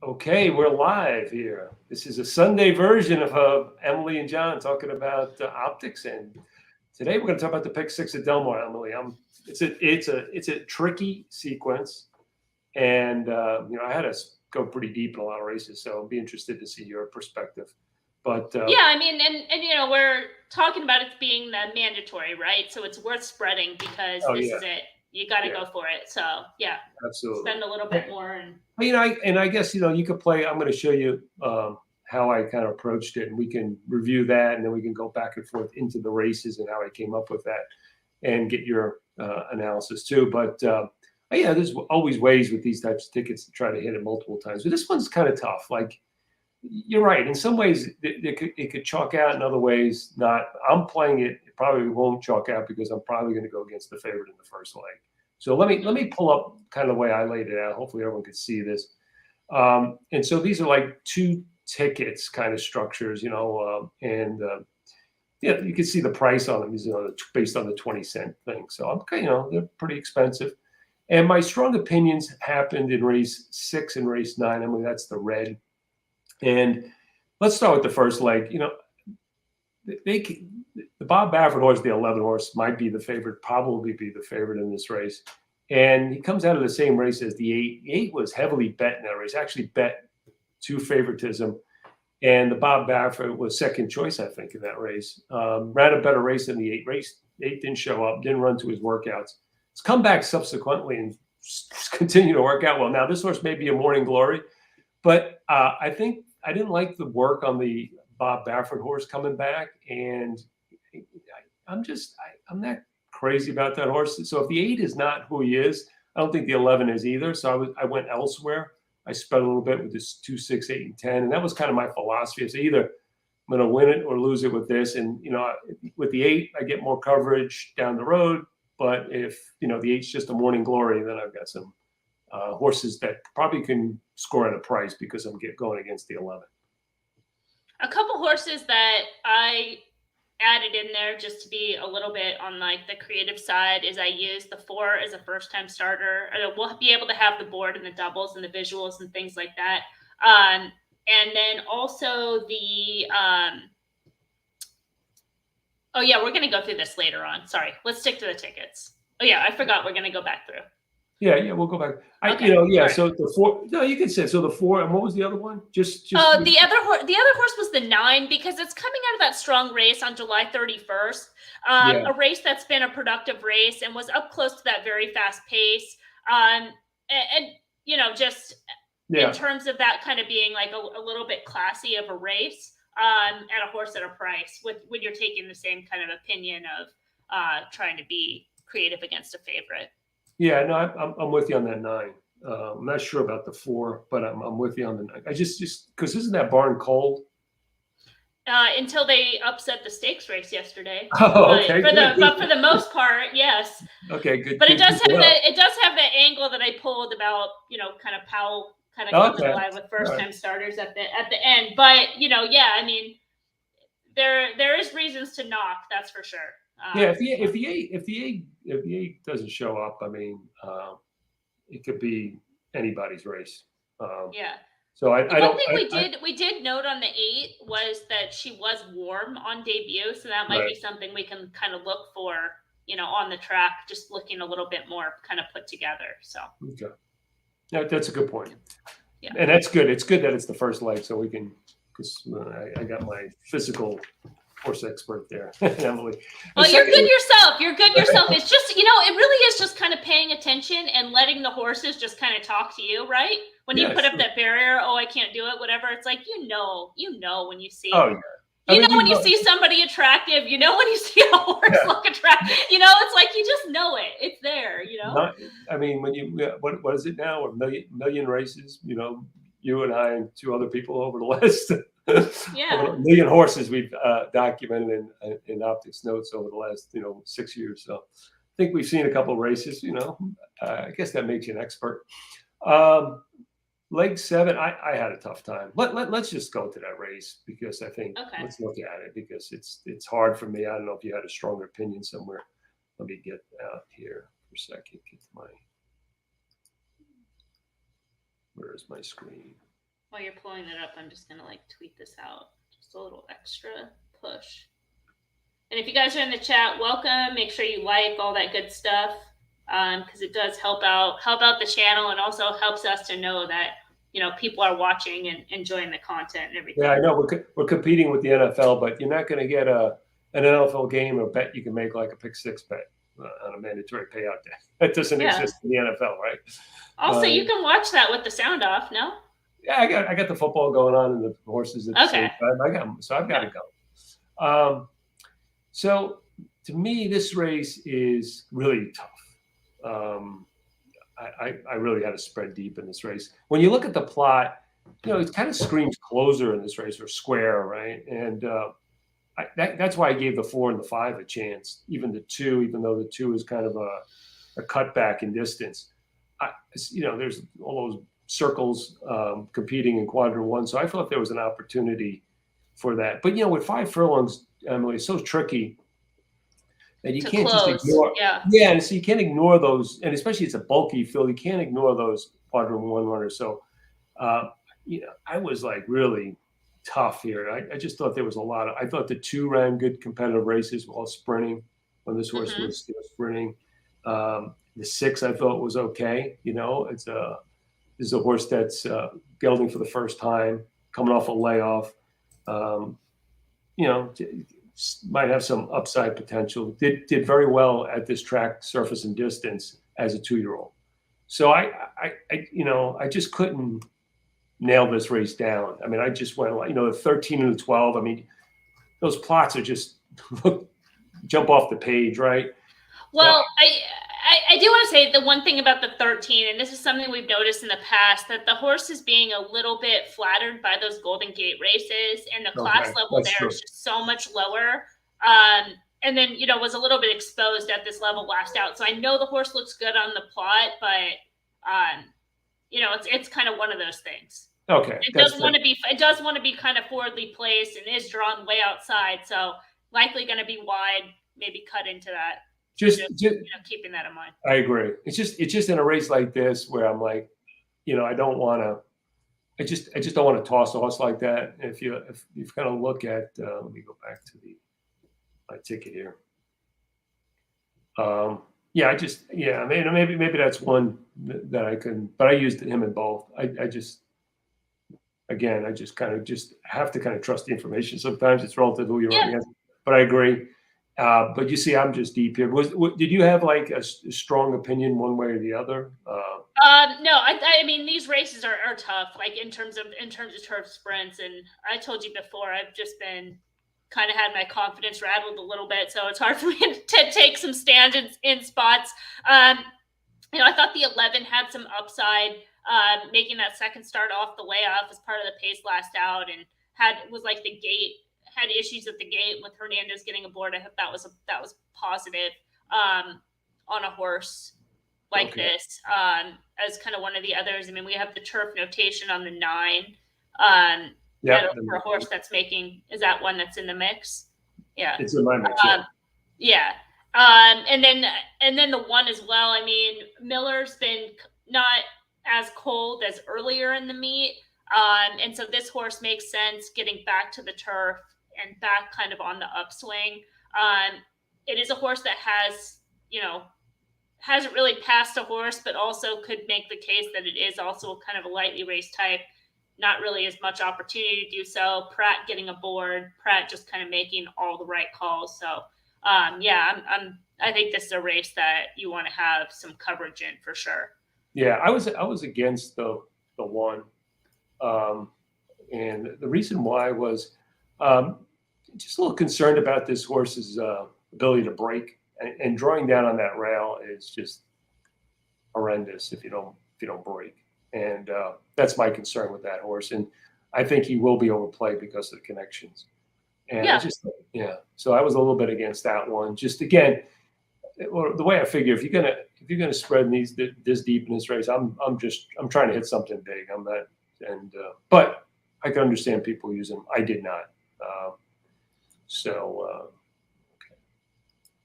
Okay, we're live here. This is a Sunday version of Emily and John talking about optics, and today we're going to talk about the Pick-6 at Del Mar. Emily, it's a tricky sequence, and I had to go pretty deep in a lot of races, so I'll be interested to see your perspective. But yeah, I mean, and we're talking about it being the mandatory, right? So it's worth spreading because this is it. You got to go for it. So yeah, absolutely. Spend a little bit more. And I guess you could play. I'm going to show you how I kind of approached it, and we can review that, and then we can go back and forth into the races and how I came up with that, and get your analysis too. But there's always ways with these types of tickets to try to hit it multiple times. But this one's kind of tough. Like, you're right. In some ways, it could chalk out. In other ways, not. I'm playing it. It probably won't chalk out because I'm probably going to go against the favorite in the first leg. So let me pull up kind of the way I laid it out. Hopefully everyone can see this. And so these are like two tickets kind of structures, you can see the price on them. These based on the 20-cent thing. So they're pretty expensive. And my strong opinions happened in race 6 and race 9. I mean, that's the red. And let's start with the first leg. The Bob Baffert horse, the 11 horse, might be the favorite, probably be the favorite in this race. And he comes out of the same race as the 8. The 8 was heavily bet in that race, actually bet to favoritism. And the Bob Baffert was second choice, I think, in that race. Ran a better race than the 8 race. 8 didn't show up, didn't run to his workouts. It's come back subsequently and continue to work out well. Now, this horse may be a morning glory, but I think I didn't like the work on the Bob Baffert horse coming back, and I'm not crazy about that horse. So if the 8 is not who he is, I don't think the 11 is either. So I went elsewhere. I spread a little bit with this 2, 6, 8, and 10, and that was kind of my philosophy. So either I'm going to win it or lose it with this, and with the 8, I get more coverage down the road. But if the 8's just a morning glory, then I've got some horses that probably can score at a price because I'm going against the 11. A couple horses that I added in there just to be a little bit on like the creative side is I used the 4 as a first-time starter. We'll be able to have the board and the doubles and the visuals and things like that. And then also the we're going to go through this later on. Sorry, let's stick to the tickets. Oh yeah, I forgot we're going to go back through. Yeah, we'll go back. So the 4. No, you can say so. The 4, and what was the other one? Just. The other horse was the 9 because it's coming out of that strong race on July 31st. A race that's been a productive race and was up close to that very fast pace. In terms of that kind of being like a little bit classy of a race. At a horse at a price when you're taking the same kind of opinion of trying to be creative against a favorite. Yeah, no, I'm with you on that 9. I'm not sure about the 4, but I'm with you on the 9. I just because isn't that barn cold? Until they upset the stakes race yesterday. Oh, okay. But for the most part, yes. Okay, good. But it does have the angle that I pulled about kind of Powell kind of coming alive with first-time starters at the end. But I mean, there is reasons to knock, that's for sure. If the 8 doesn't show up, I mean, it could be anybody's race. So we did note on the 8 was that she was warm on debut, so that might be something we can kind of look for, on the track, just looking a little bit more kind of put together. So okay, yeah, that's a good point. Yeah, and that's good. It's good that it's the first leg, so we can because I got my physical horse expert there, Emily. Well, you're good yourself. It's just, it really is just kind of paying attention and letting the horses just kind of talk to you, right? When you put up that barrier, I can't do it, whatever. It's like, when you see, when you see somebody attractive, when you see a horse look attractive, it's like, you just know it. It's there, when you, what is it now? A million races, you and I and 2 other people over the last over 1 million horses we've documented in Optics Notes over the last 6 years. So I think we've seen a couple of races. I guess that makes you an expert. Leg 7, I had a tough time. Let's just go to that race because I think let's look at it because it's hard for me. I don't know if you had a stronger opinion somewhere. Let me get out here for a second. Where is my screen? While you're pulling it up, I'm just gonna like tweet this out. Just a little extra push. And if you guys are in the chat, welcome. Make sure you like all that good stuff, because it does help out the channel, and also helps us to know that people are watching and enjoying the content and everything. Yeah, I know we're competing with the NFL, but you're not going to get an NFL game or bet you can make like a Pick-6 bet on a mandatory payout day. That doesn't exist in the NFL, right? Also, you can watch that with the sound off. No. Yeah, I got the football going on and the horses at the same time. I've got to go. So to me, this race is really tough. I really had to spread deep in this race. When you look at the plot, it kind of screams closer in this race, or square, right? And that's why I gave the 4 and the 5 a chance, even the 2, even though the 2 is kind of a cutback in distance. There's all those circles competing in quadrant 1, so I felt there was an opportunity for that. But with 5 furlongs, Emily, it's so tricky that you can't just ignore. Yeah, and so you can't ignore those, and especially it's a bulky field. You can't ignore those quadrant 1 runners. So, I was like really tough here. I just thought there was a lot of. I thought the 2 ran good competitive races while sprinting when this horse was still sprinting. The 6 I thought was okay. This is a horse that's gelding for the first time, coming off a layoff. Might have some upside potential. Did very well at this track, surface and distance, as a 2-year-old. So I just couldn't nail this race down. I mean, I just went the 13 and the 12. I mean, those plots are just jump off the page, right? Well, I do want to say the one thing about the 13, and this is something we've noticed in the past, that the horse is being a little bit flattered by those Golden Gate races, and the class level there is just so much lower. And then, was a little bit exposed at this level last out. So I know the horse looks good on the plot, but, it's kind of one of those things. Okay. It does want to be kind of forwardly placed and is drawn way outside. So likely going to be wide, maybe cut into that. Just keeping that in mind. I agree. It's just in a race like this where I'm like, I don't want to. I just don't want to toss a horse like that. If you kind of look at, let me go back to my ticket here. Maybe that's one that I can, but I used him in both. I just kind of have to kind of trust the information. Sometimes it's relative to who you're up against, but I agree. But you see, I'm just deep here. Did you have like a strong opinion one way or the other? No, I mean, these races are tough, like in terms of turf sprints. And I told you before, I've just been kind of had my confidence rattled a little bit. So it's hard for me to take some stands in spots. I thought the 11 had some upside, making that second start off the layoff as part of the pace last out, and had issues at the gate with Hernandez getting aboard. I hope that was positive on a horse like this. As kind of one of the others. I mean, we have the turf notation on the 9. For a horse that's making, is that one that's in the mix? Yeah, it's in my mix. And then the 1 as well. I mean, Miller's been not as cold as earlier in the meet. And so this horse makes sense getting back to the turf and back kind of on the upswing. It is a horse that hasn't really passed a horse, but also could make the case that it is also kind of a lightly raced type. Not really as much opportunity to do so. Pratt getting aboard. Pratt just kind of making all the right calls. So, I think this is a race that you want to have some coverage in for sure. Yeah, I was against the 1, and the reason why was just a little concerned about this horse's ability to break, and drawing down on that rail is just horrendous if you don't break, and that's my concern with that horse. And I think he will be overplayed because of the connections. And so I was a little bit against that one. Just again, the way I figure, if you're gonna spread these this deep in this race, I'm trying to hit something big. I'm not, but I can understand people use them. I did not.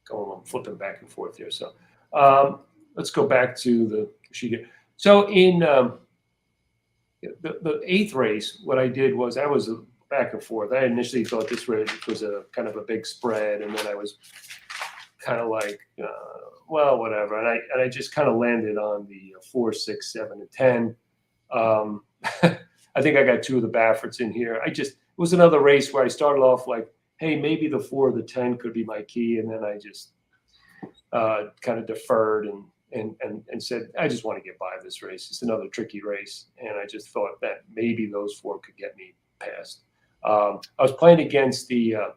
I'm flipping back and forth here. So let's go back to the sheet here. So in the eighth race, what I did was I was back and forth. I initially thought this race was a kind of a big spread, and then I was kind of like, well, whatever. And I just kind of landed on the 4, 6, 7, and 10. I think I got 2 of the Bafferts in here. It was another race where I started off like, hey, maybe the 4 or the 10 could be my key, and then I just kind of deferred and said, I just want to get by this race. It's another tricky race, and I just thought that maybe those 4 could get me past. I was playing against the, I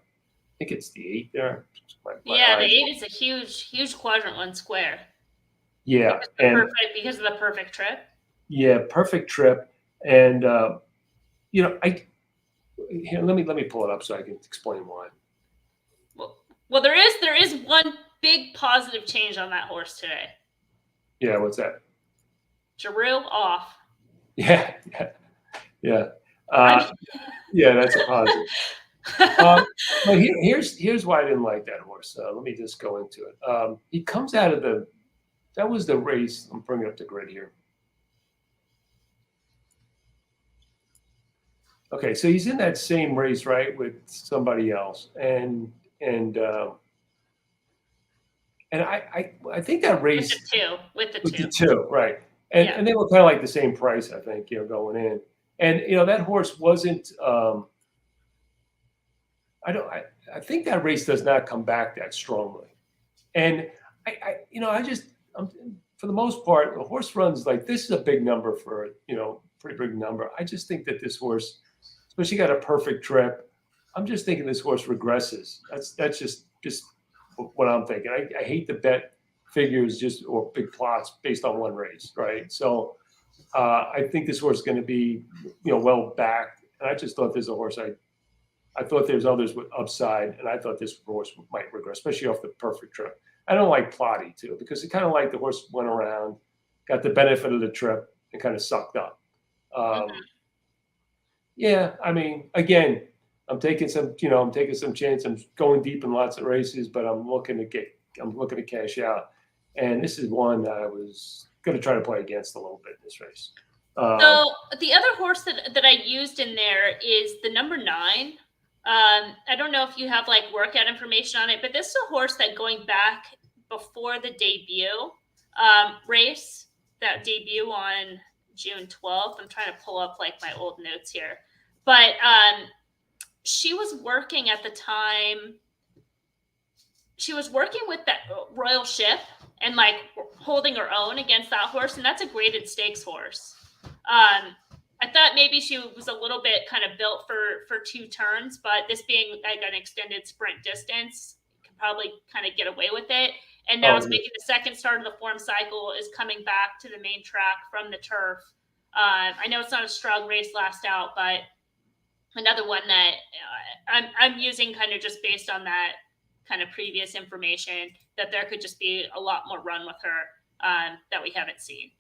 think it's the 8 there. Yeah, the 8 is a huge quadrant 1 square. Yeah, because of the perfect trip. Yeah, perfect trip, and here, let me pull it up so I can explain why. Well, there is one big positive change on that horse today. Yeah, what's that? Giroux off. Yeah. Yeah, that's a positive. But here's why I didn't like that horse. Let me just go into it. He comes out of that was the race. I'm bringing up the grid here. Okay, so he's in that same race, right, with somebody else, and I think that race with the two, right, and they were kind of like the same price, I think, going in, and that horse wasn't. I think that race does not come back that strongly, and for the most part, the horse runs like this is a big number for pretty big number. I just think that this horse, especially got a perfect trip. I'm just thinking this horse regresses. That's just what I'm thinking. I hate to bet figures or big plots based on one race, right? So I think this horse is going to be well backed, and I just thought there's a horse I thought there's others with upside, and I thought this horse might regress, especially off the perfect trip. I don't like Plotty too, because it kind of like the horse went around, got the benefit of the trip, and kind of sucked up. Yeah, I mean, again, I'm taking some chance. I'm going deep in lots of races, but I'm looking to cash out, and this is one that I was going to try to play against a little bit in this race. So the other horse that I used in there is the number 9. I don't know if you have like workout information on it, but this is a horse that going back before the debut race, that debut on June 12th. I'm trying to pull up like my old notes here, but she was working at the time. She was working with that Royal Ship and like holding her own against that horse, and that's a graded stakes horse. I thought maybe she was a little bit kind of built for 2 turns, but this being like an extended sprint distance, can probably kind of get away with it. And now it's making the second start of the form cycle, is coming back to the main track from the turf. I know it's not a strong race last out, but another one that I'm using kind of just based on that kind of previous information, that there could just be a lot more run with her that we haven't seen.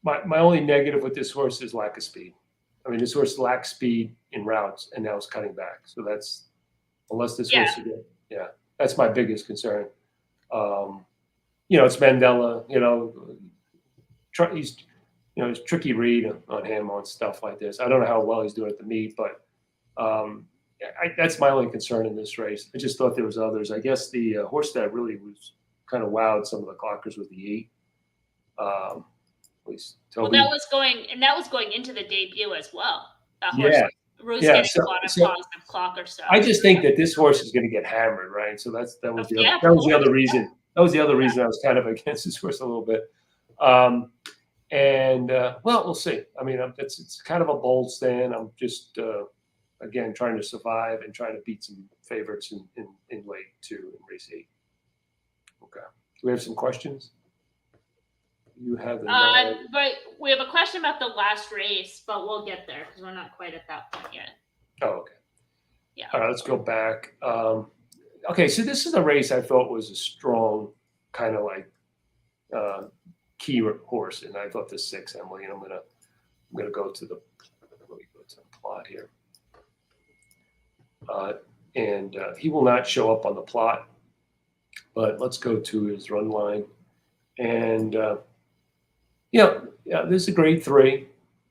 My only negative with this horse is lack of speed. I mean, this horse lacks speed in routes, and now it's cutting back. So that's, unless this horse is good. Yeah, that's my biggest concern. It's Mandela. He's it's tricky read on him on stuff like this. I don't know how well he's doing at the meet, but that's my only concern in this race. I just thought there was others. I guess the horse that really was kind of wowed some of the clockers was the 8. Well, that was going into the debut as well. That horse, getting a lot of positive clocker stuff. I just think that this horse is going to get hammered, right? So that was the other reason. That was the other reason I was kind of against this horse a little bit. Well, we'll see. I mean, it's kind of a bold stand. I'm just again trying to survive and trying to beat some favorites in late 2 in race 8. Okay. Do we have some questions? You have but we have a question about the last race, but we'll get there because we're not quite at that point yet. Oh, okay. Yeah. All right, let's go back. Okay, so this is a race I thought was a strong kind of like key horse, and I thought the 6, Emily, and I'm gonna go to the plot here. And he will not show up on the plot, but let's go to his run line. And this is a grade 3.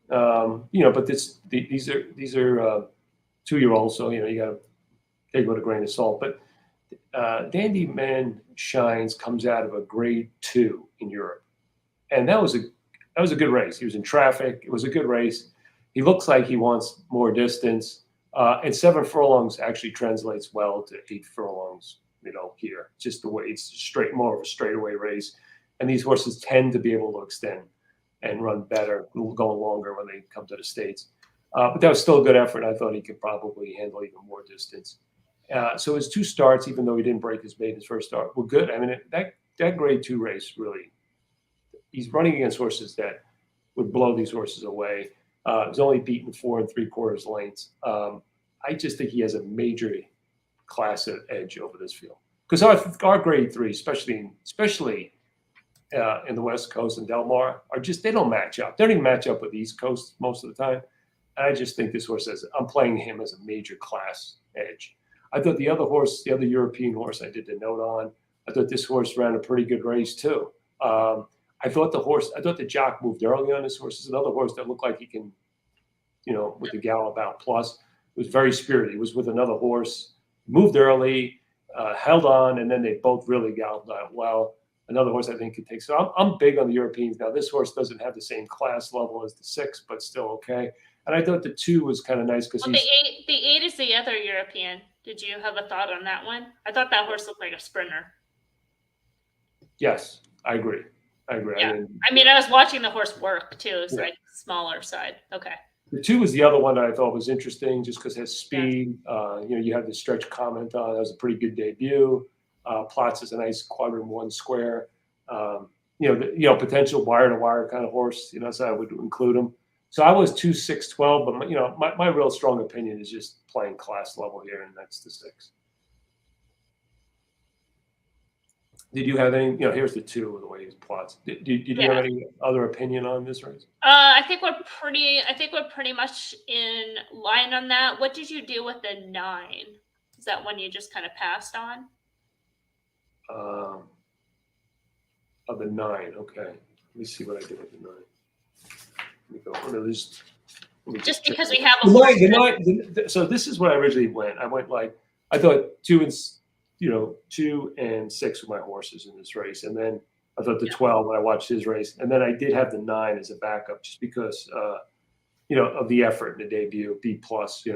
But these are 2-year-olds, so you got to take it with a grain of salt. But Dandy Man Shines comes out of a grade 2 in Europe, and that was a good race. He was in traffic. It was a good race. He looks like he wants more distance, and 7 furlongs actually translates well to 8 furlongs. Here, just the way it's more of a straightaway race, and these horses tend to be able to extend and run better, go longer when they come to the States. But that was still a good effort. I thought he could probably handle even more distance. So his 2 starts, even though he didn't break his maiden first start, were good. I mean, that grade 2 race really, he's running against horses that would blow these horses away. He's only beaten 4 3/4 lengths. I just think he has a major class edge over this field, because our grade 3, especially in the West Coast and Del Mar, they don't match up. They don't even match up with the East Coast most of the time. And I just think this horse I'm playing him as a major class edge. I thought the other European horse I did the note on, I thought this horse ran a pretty good race too. I thought the jock moved early on this horse. It's another horse that looked like he can, with the Gallop Out Plus. It was very spirited. He was with another horse, moved early, held on, and then they both really galloped out well. Another horse I think could take. So I'm big on the Europeans. Now, this horse doesn't have the same class level as the 6, but still okay. And I thought the 2 was kind of nice because the 8 is the other European. Did you have a thought on that one? I thought that horse looked like a sprinter. Yes, I agree. Yeah. I was watching the horse work too. It's like smaller side. Okay. The 2 was the other one that I thought was interesting just because it has speed. You had the stretch comment on. That was a pretty good debut. Plots is a nice quadrant 1 square. Potential wire to wire kind of horse. So I would include him. So I was 2, 6, 12, but my real strong opinion is just playing class level here, and that's the 6. Did you have any? Here's the 2 of the way he plots. Did you have any other opinion on this race? I think we're pretty much in line on that. What did you do with the 9? Is that one you just kind of passed on? Of the 9, okay. Let me see what I did with the 9. Let me go. Just because we have a horse. The 9, so this is what I originally went. I went I thought 2 and 6 were my horses in this race, and then I thought the 12 when I watched his race, and then I did have the 9 as a backup just because of the effort in the debut. B+, that's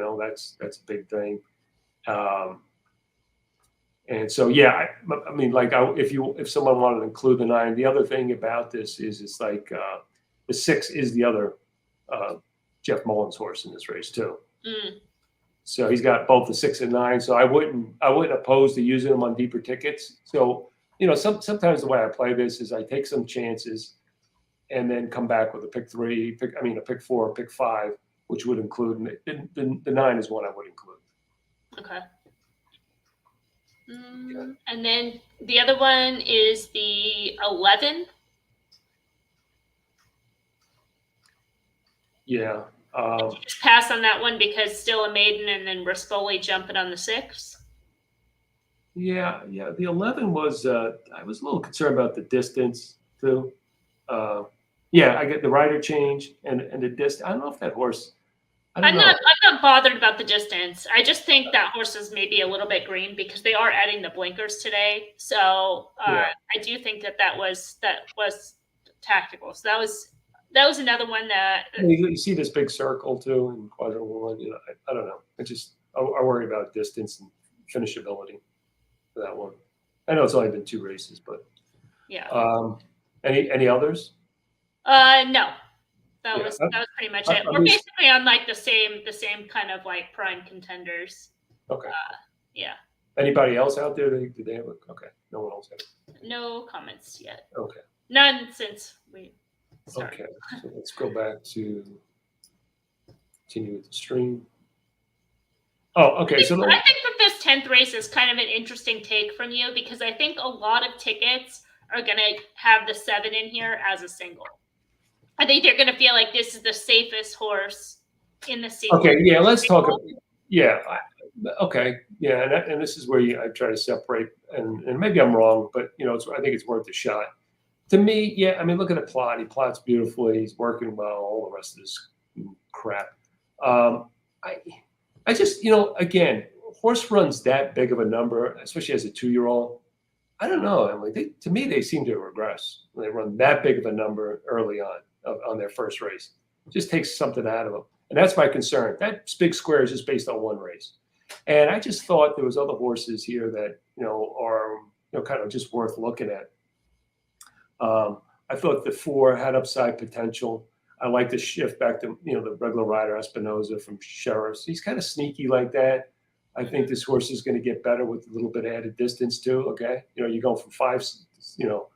a big thing. And so if someone wanted to include the 9, the other thing about this is it's like the 6 is the other Jeff Mullins horse in this race too. So he's got both the 6 and 9. So I wouldn't oppose to using them on deeper tickets. So sometimes the way I play this is I take some chances, and then come back with a pick 3, a pick 4, pick 5, which would include the 9 is one I would include. Okay. And then the other one is the 11. Yeah. Just pass on that one because still a maiden, and then Rispoli jumping on the 6. Yeah. The 11 was. I was a little concerned about the distance too. I get the rider change and the distance. I don't know if that horse. I'm not bothered about the distance. I just think that horse is maybe a little bit green because they are adding the blinkers today. So I do think that was tactical. So that was another one that you see this big circle too in quadrant 1. I don't know. I worry about distance and finishability for that one. I know it's only been 2 races, but any others? No. That was pretty much it. We're basically on the same kind of prime contenders. Okay. Yeah. Anybody else out there? Did they have okay? No one else had it. No comments yet. Okay. None since we started. Okay. So let's go back to continue with the stream. Oh, okay. I think that this 10th race is kind of an interesting take from you because I think a lot of tickets are going to have the 7 in here as a single. I think they're going to feel like this is the safest horse in the season. Okay, yeah, let's talk. Okay, yeah, and this is where I try to separate, and maybe I'm wrong, but I think it's worth a shot. To me, look at the plot. He plots beautifully. He's working well. All the rest of this crap. I just, again, horse runs that big of a number, especially as a 2-year-old. I don't know, Emily. To me, they seem to regress when they run that big of a number early on their first race. It just takes something out of them, and that's my concern. That big square is just based on one race, and I just thought there was other horses here that are kind of just worth looking at. I thought the 4 had upside potential. I like the shift back to the regular rider Espinoza from Sheriffs. He's kind of sneaky like that. I think this horse is going to get better with a little bit added distance too. Okay, you're going from 5, to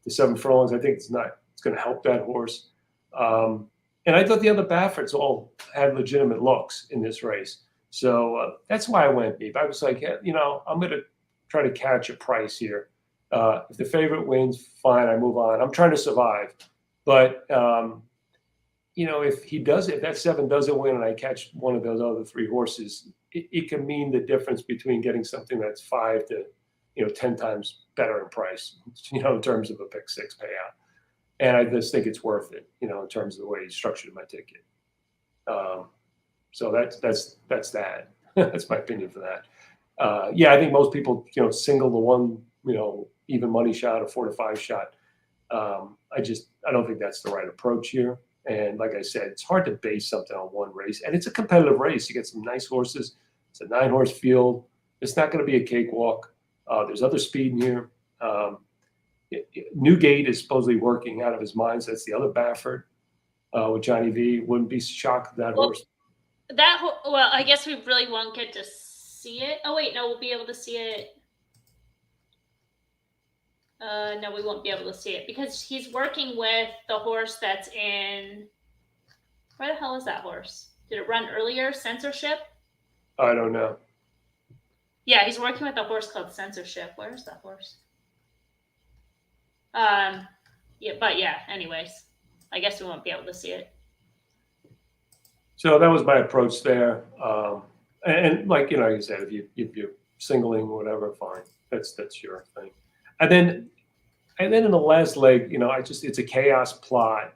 7 furlongs. I think it's going to help that horse. And I thought the other Baffords all had legitimate looks in this race. So that's why I went deep. I was like, I'm going to try to catch a price here. If the favorite wins, fine, I move on. I'm trying to survive. But, if that 7 doesn't win and I catch one of those other 3 horses, it can mean the difference between getting something that's 5 to, 10 times better in price, in terms of a Pick-6 payout. And I just think it's worth it, in terms of the way he structured my ticket. So that's that. That's my opinion for that. I think most people, single the one, even money shot, a 4 to 5 shot. I don't think that's the right approach here. And like I said, it's hard to base something on one race, and it's a competitive race. You get some nice horses. It's a 9-horse field. It's not going to be a cakewalk. There's other speed in here. Newgate is supposedly working out of his mind. So that's the other Baffert with Johnny V. Wouldn't be shocked if that horse. Well, I guess we really won't get to see it. Oh wait, no, we'll be able to see it. No, we won't be able to see it because he's working with the horse that's in. Where the hell is that horse? Did it run earlier? Censorship? I don't know. Yeah, he's working with a horse called Censorship. Where is that horse? Anyways, I guess we won't be able to see it. So that was my approach there. And like you said, if you're singling or whatever, fine. That's your thing. And then in the last leg, it's a chaos plot.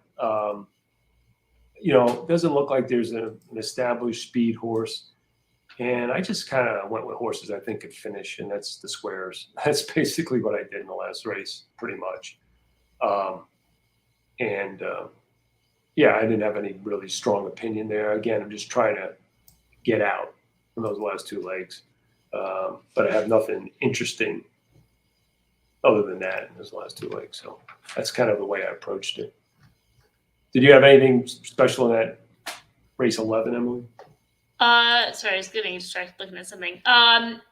It doesn't look like there's an established speed horse. And I just kind of went with horses I think could finish, and that's the squares. That's basically what I did in the last race, pretty much. I didn't have any really strong opinion there. Again, I'm just trying to get out from those last 2 legs. But I have nothing interesting other than that in those last 2 legs. So that's kind of the way I approached it. Did you have anything special in that race 11, Emily? Sorry, I was getting distracted looking at something. 7-3.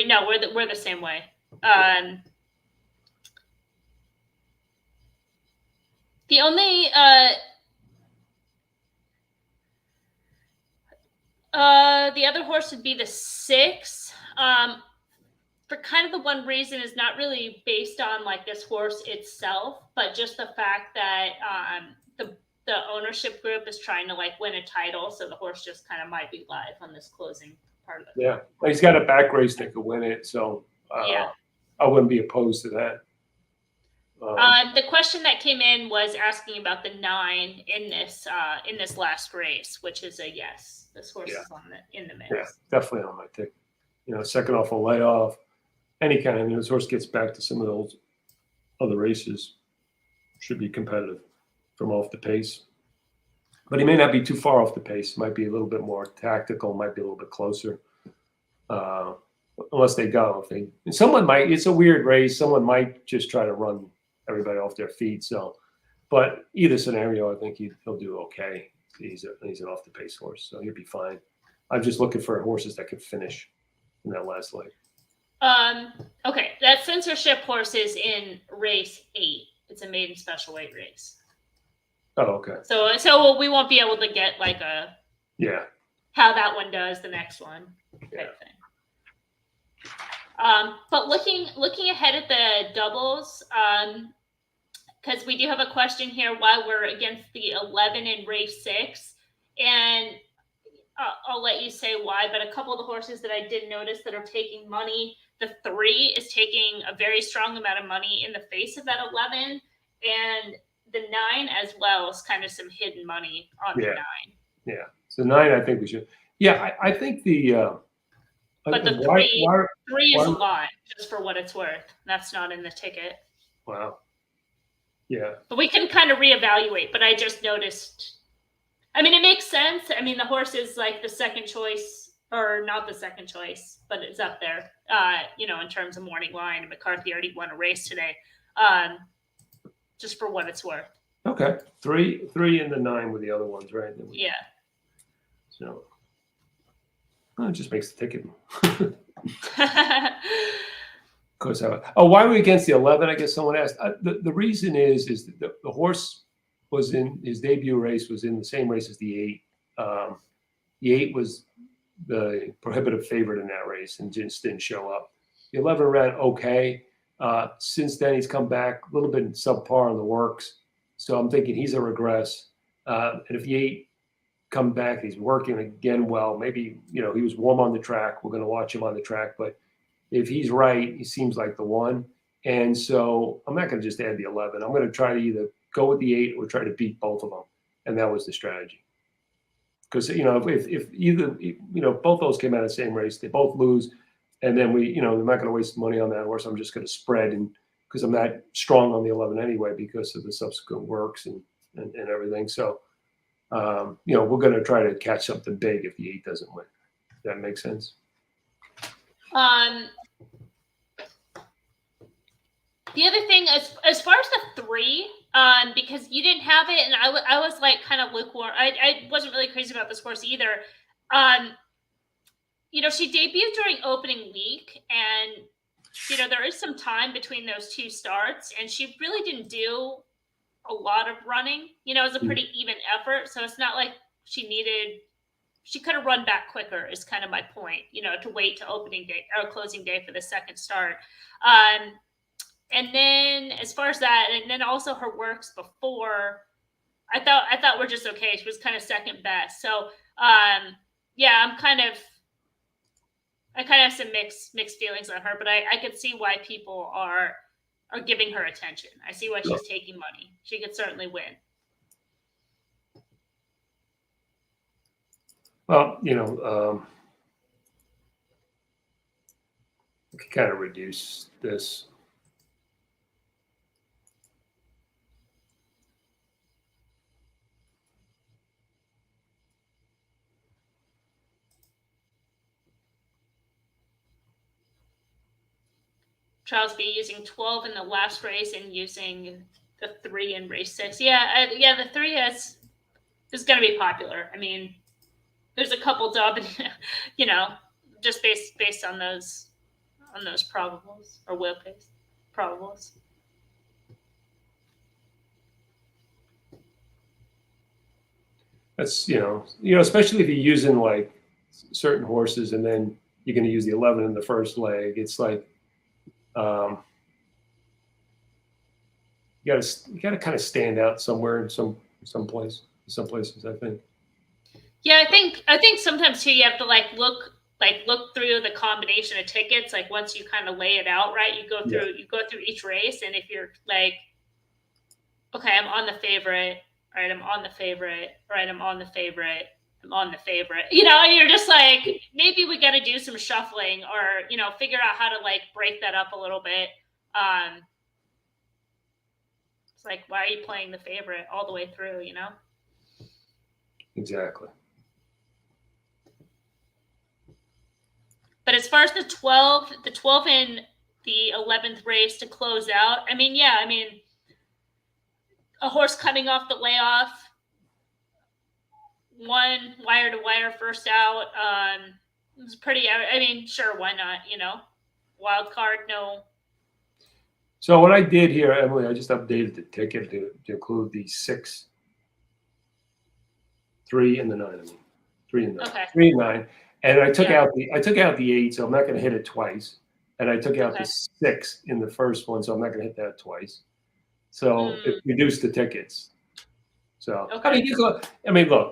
No, we're the same way. The only the other horse would be the 6. For kind of the one reason is not really based on like this horse itself, but just the fact that the ownership group is trying to like win a title, so the horse just kind of might be live on this closing part of it. Yeah, he's got a back race that could win it, so I wouldn't be opposed to that. The question that came in was asking about the 9 in this last race, which is a yes. This horse is in the mix. Yeah, definitely on my ticket. Second off a layoff, any kind of this horse gets back to some of those other races, should be competitive from off the pace. But he may not be too far off the pace. Might be a little bit more tactical. Might be a little bit closer. Unless they go, someone might. It's a weird race. Someone might just try to run everybody off their feet. So, but either scenario, I think he'll do okay. He's an off the pace horse, so he'll be fine. I'm just looking for horses that can finish in that last leg. Okay, that Censorship horse is in race 8. It's a maiden special weight race. Oh, okay. So we won't be able to get like how that one does the next one type thing. But looking ahead at the doubles, because we do have a question here why we're against the 11 in race 6, and I'll let you say why, but a couple of the horses that I did notice that are taking money, the 3 is taking a very strong amount of money in the face of that 11, and the 9 as well is kind of some hidden money on the 9. Yeah. So 9, I think we should. Yeah, I think the. But the 3 is a lot, just for what it's worth. That's not in the ticket. Wow. Yeah. But we can kind of reevaluate. But I just noticed. I mean, it makes sense. I mean, the horse is like the second choice, or not the second choice, but it's up there. In terms of morning line. And McCarthy already won a race today. Just for what it's worth. Okay. 3 and the 9 were the other ones, right? Yeah. So. Well, it just makes the ticket. Of course. Why are we against the 11? I guess someone asked. The reason is that the horse was in his debut race was in the same race as the 8. The 8 was the prohibitive favorite in that race and just didn't show up. The 11 ran okay. Since then, he's come back a little bit subpar in the works. So I'm thinking he's a regress. And if the 8 come back, he's working again well. Maybe, he was warm on the track. We're going to watch him on the track. But if he's right, he seems like the one. And so I'm not going to just add the 11. I'm going to try to either go with the 8 or try to beat both of them. And that was the strategy. Because, if either, both those came out of the same race, they both lose. And then I'm not going to waste money on that horse. I'm just going to spread. And because I'm not strong on the 11 anyway, because of the subsequent works and everything. So, we're going to try to catch something big if the 8 doesn't win. Does that make sense? The other thing, as far as the 3, because you didn't have it, and I was like kind of lukewarm. I wasn't really crazy about this horse either. She debuted during opening week, and there is some time between those 2 starts, and she really didn't do a lot of running. It was a pretty even effort, so it's not like she could have run back quicker is kind of my point, to wait to opening day or closing day for the second start. And then as far as that, and then also her works before, I thought were just okay. She was kind of second best. So I kind of have some mixed feelings on her, but I could see why people are giving her attention. I see why she's taking money. She could certainly win. Well, we can kind of reduce this. Charles B using 12 in the last race and using the 3 in race 6. Yeah, the 3 is going to be popular. I mean, there's a couple just based on those probables or wheel-based probables. That's especially if you're using like certain horses and then you're going to use the 11 in the first leg. It's like you got to kind of stand out somewhere in some places. I think. Yeah, I think sometimes too you have to look through the combination of tickets. Like once you kind of lay it out right, you go through each race, and if you're like, okay, I'm on the favorite. All right, I'm on the favorite. All right, I'm on the favorite. I'm on the favorite. And you're just like, maybe we got to do some shuffling or, figure out how to break that up a little bit. It's like, why are you playing the favorite all the way through, Exactly. But as far as the 12 in the 11th race to close out, a horse coming off the layoff, one wire to wire first out. It was pretty. Sure, why not? Wild card, no. So what I did here, Emily, I just updated the ticket to include the 6, 3, and the 9. 3 and 9. Okay. 3 and 9, and I took out the 8, so I'm not going to hit it twice, and I took out the 6 in the first one, so I'm not going to hit that twice. So it reduced the tickets. So look,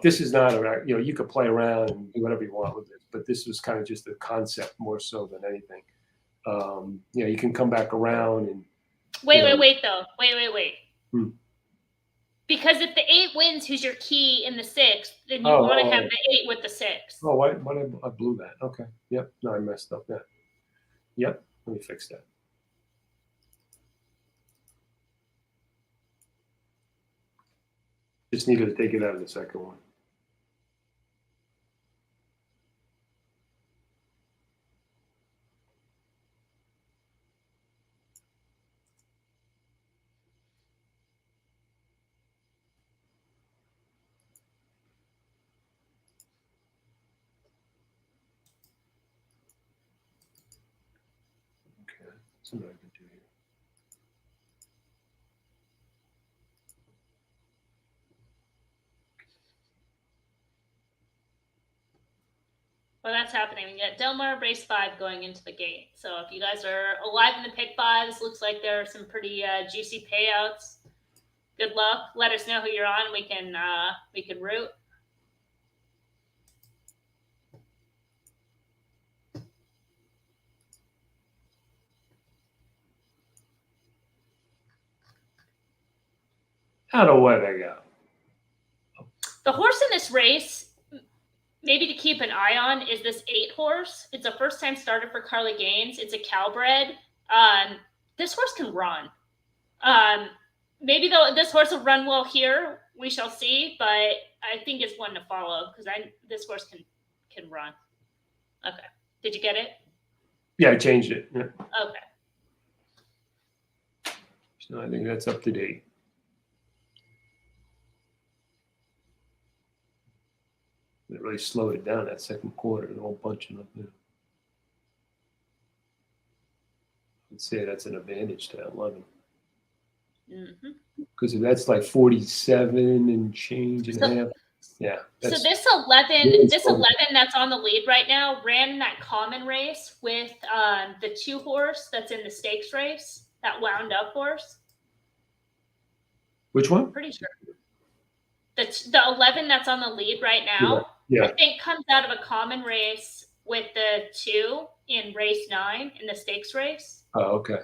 this is not you could play around and do whatever you want with it, but this was kind of just a concept more so than anything. You can come back around and wait though. Because if the 8 wins, who's your key in the 6th, then you want to have the 8 with the 6. Oh, why I blew that? Okay. Yep. No, I messed up that. Yep. Let me fix that. Just needed to take it out of the second one. Okay. That's what I can do here. Well, that's happening. We got Delmar race 5 going into the gate. So if you guys are alive in the pick 5s, looks like there are some pretty juicy payouts. Good luck. Let us know who you're on. We can root. Out of where they go. The horse in this race, maybe to keep an eye on, is this 8 horse. It's a first-time starter for Carly Gaines. It's a Calbred. This horse can run. Maybe this horse will run well here. We shall see, but I think it's one to follow because this horse can run. Okay. Did you get it? Yeah, I changed it. Yeah. Okay. So I think that's up to date. It really slowed it down that second quarter, the whole bunching up there. I'd say that's an advantage to 11. Because if that's like 47 and change and a half. Yeah. So this 11 that's on the lead right now ran that common race with the 2 horse that's in the stakes race, that wound up horse. Which one? Pretty sure. The 11 that's on the lead right now, yeah. I think comes out of a common race with the 2 in race 9 in the stakes race. Oh, okay.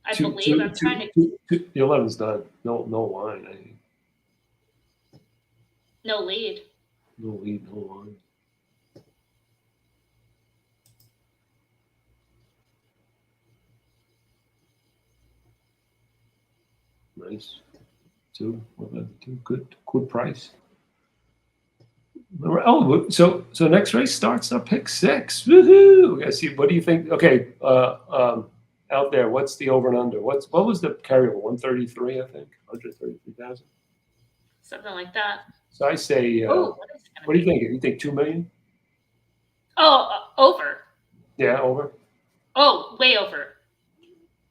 I believe. I'm trying to. The 11's done. No line. I think. No lead. No lead, no line. Nice. 2. Good price. Oh, so next race starts up Pick-6. Woohoo! I see. What do you think? Okay, out there, what's the over and under? What was the carryable? 133, I think. 133,000. Something like that. So I say, what do you think? You think 2 million? Oh, over. Yeah, over. Oh, way over.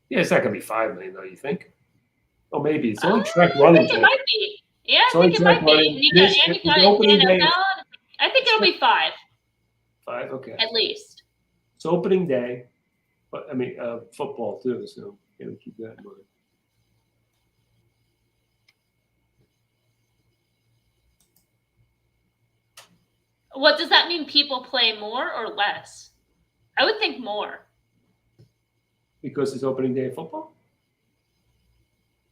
Yeah, it's not gonna be 5 million though. You think? Oh, maybe it's only track running. I think it might be. Yeah, I think it might be. I think it'll be 5. 5, okay. At least. It's opening day, but I mean football too. So you gotta keep that in mind. What does that mean? People play more or less? I would think more. Because it's opening day of football?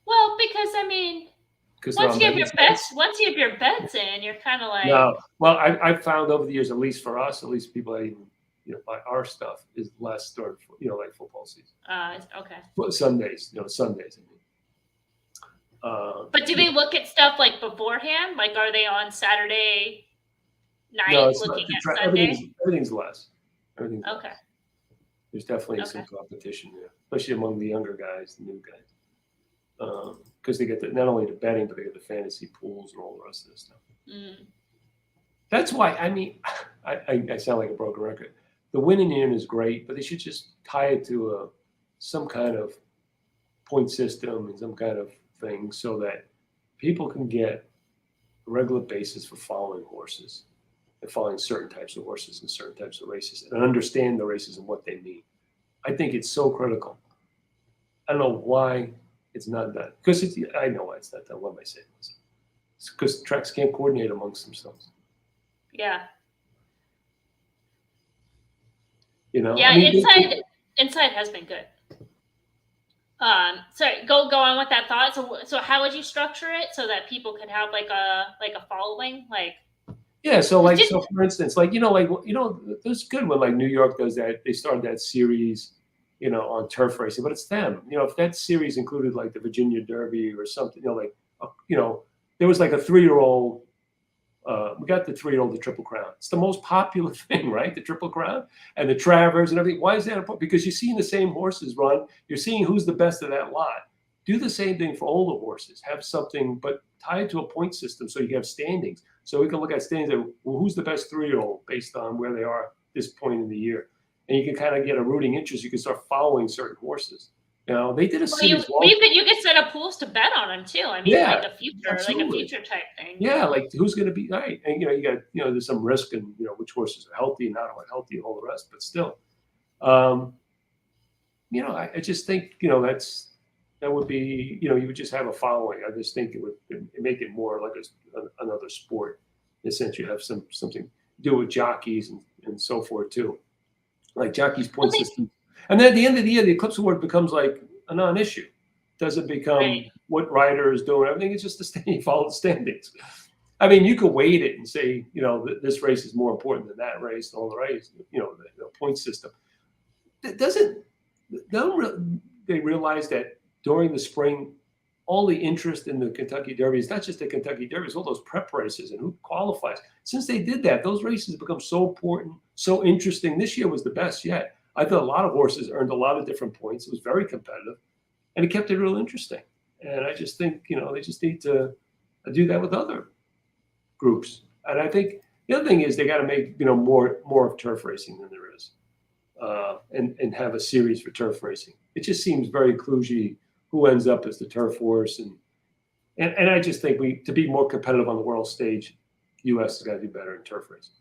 Well, because I mean, once you have your bets in, you're kind of like. No, well, I've found over the years, at least for us, at least people that even buy our stuff, is less during like football season. Okay. Well, Sundays. Sundays. I mean. But do they look at stuff like beforehand? Like, are they on Saturday night looking at Sunday? Everything's less. Everything's okay. Less. There's definitely some competition there, especially among the younger guys, the new guys. Because they get not only the betting, but they get the fantasy pools and all the rest of this stuff. That's why, I mean, I sound like a broken record. The winning in is great, but they should just tie it to some kind of point system and some kind of thing so that people can get a regular basis for following horses and following certain types of horses and certain types of races and understand the races and what they mean. I think it's so critical. I don't know why it's not done. Because I know why it's not done. What am I saying? It's because tracks can't coordinate amongst themselves. Yeah. Yeah, I mean, inside has been good. Sorry, go on with that thought. So how would you structure it so that people could have like a following? Like, Yeah, so did, so for instance, there's good when like New York does that. They started that series, on turf racing, but it's them. If that series included like the Virginia Derby or something, there was like a 3-year-old. We got the 3-year-old, the Triple Crown. It's the most popular thing, right? The Triple Crown and the Travers and everything. Why is that important? Because you're seeing the same horses run. You're seeing who's the best of that lot. Do the same thing for older horses. Have something, but tie it to a point system so you have standings. So we can look at standings and, well, who's the best 3-year-old based on where they are at this point in the year. And you can kind of get a rooting interest. You can start following certain horses. They did a series. You could set up pools to bet on them too. I mean, yeah, like a future type thing. Yeah, like who's going to be right, and you got there's some risk in which horses are healthy and not healthy and all the rest. But still, I just think that would be you would just have a following. I just think it would make it more like another sport. In a sense, you have something to do with jockeys and so forth too, like jockeys' point system. And then at the end of the year, the Eclipse Award becomes like a non-issue. Doesn't become what rider is doing. Everything is just the standing, follow the standings. I mean, you could weight it and say, this race is more important than that race and all the race, the point system. Don't they realize that during the spring, all the interest in the Kentucky Derby is not just the Kentucky Derby, it's all those prep races and who qualifies. Since they did that, those races become so important, so interesting. This year was the best yet. I thought a lot of horses earned a lot of different points. It was very competitive, and it kept it real interesting. And I just think, they just need to do that with other groups. And I think the other thing is they got to make, more of turf racing than there is, and have a series for turf racing. It just seems very kludgy who ends up as the turf horse. And I just think to be more competitive on the world stage, U.S. has got to do better in turf racing.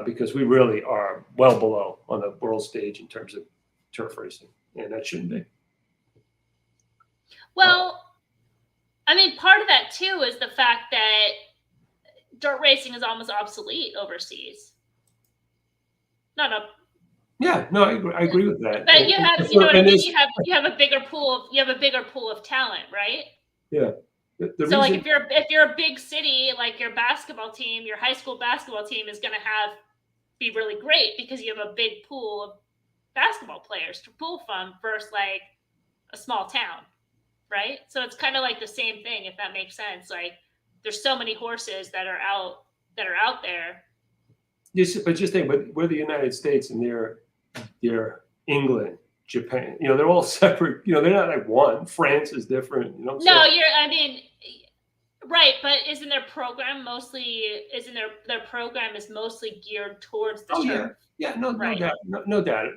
Because we really are well below on the world stage in terms of turf racing, and that shouldn't be. Well, I mean, part of that too is the fact that dirt racing is almost obsolete overseas. Yeah, no, I agree with that. But you have, you know what I mean. You have a bigger pool of talent, right? Yeah. So like if you're a big city, like your basketball team, your high school basketball team is going to be really great because you have a big pool of basketball players to pull from versus like a small town, right? So it's kind of like the same thing, if that makes sense. Like there's so many horses that are out there. Yes, but just think, but we're the United States and they're England, Japan. They're all separate. They're not like one. France is different. Right, but isn't their program mostly geared towards the turf? Yeah, no doubt. No doubt.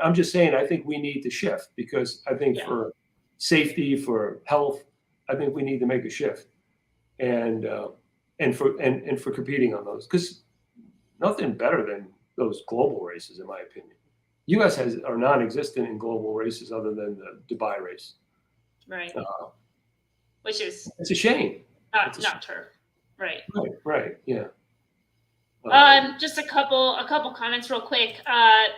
I'm just saying I think we need to shift because I think for safety, for health, I think we need to make a shift. And for competing on those. Because nothing better than those global races, in my opinion. U.S. are non-existent in global races other than the Dubai race. Right. Which is it's a shame. Not turf. Right. Right. Yeah. Just a couple comments real quick.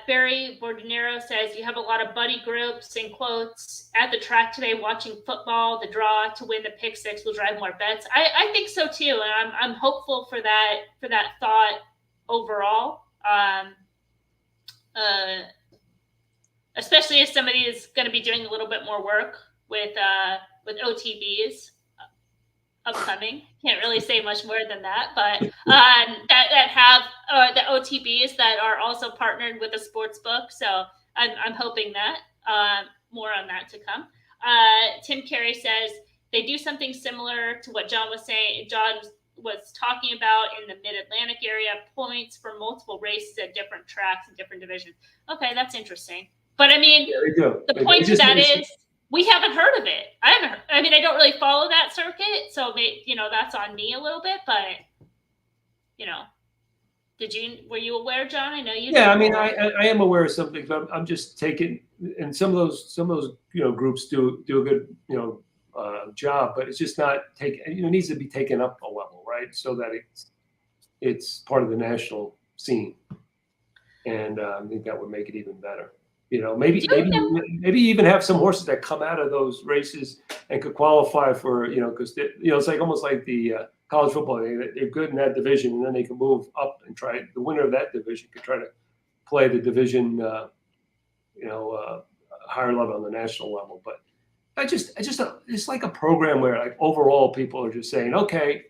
Barry Bordonero says you have a lot of buddy groups in quotes at the track today watching football. The draw to win the Pick-6 will drive more bets. I think so too, and I'm hopeful for that thought overall. Especially as somebody is going to be doing a little bit more work with OTBs upcoming. Can't really say much more than that, but that have the OTBs that are also partnered with a sports book. So I'm hoping that more on that to come. Tim Carey says they do something similar to what John was saying. John was talking about in the Mid-Atlantic area, points for multiple races at different tracks and different divisions. Okay, that's interesting. But I mean, the point to that is we haven't heard of it. I don't really follow that circuit, so that's on me a little bit. But were you aware, John? I know you. Yeah, I am aware of something, but I'm just taking, and some of those groups do a good job, but it's just not taken. It needs to be taken up a level, right? So that it's part of the national scene, and I think that would make it even better. You know, maybe even have some horses that come out of those races and could qualify for, you know, because it's like almost like the college football. They're good in that division, and then they can move up and try. The winner of that division could try to play the division, higher level on the national level. But it's like a program where like overall people are just saying, okay,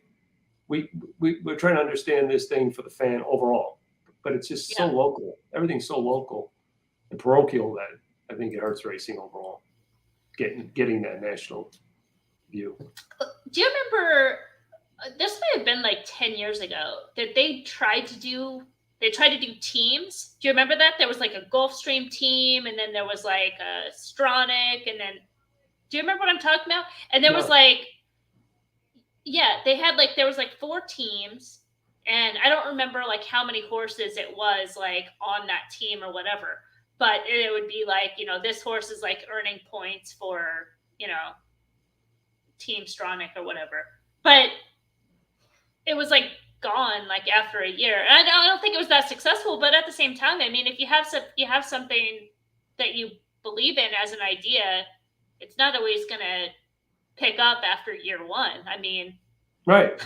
we're trying to understand this thing for the fan overall, but it's just so local. Everything's so local and parochial that I think it hurts racing overall. Getting that national view. Do you remember? This may have been like 10 years ago that they tried to do teams. Do you remember that? There was like a Gulfstream team, and then there was like a Stronach, and then do you remember what I'm talking about? And there was like, there was like 4 teams, and I don't remember like how many horses it was like on that team or whatever, but it would be like, you know, this horse is like earning points for, you know, Team Stronach or whatever. But it was like gone like after a year. And I don't think it was that successful, but at the same time, I mean, if you have something that you believe in as an idea, it's not always going to pick up after year 1. I mean, right.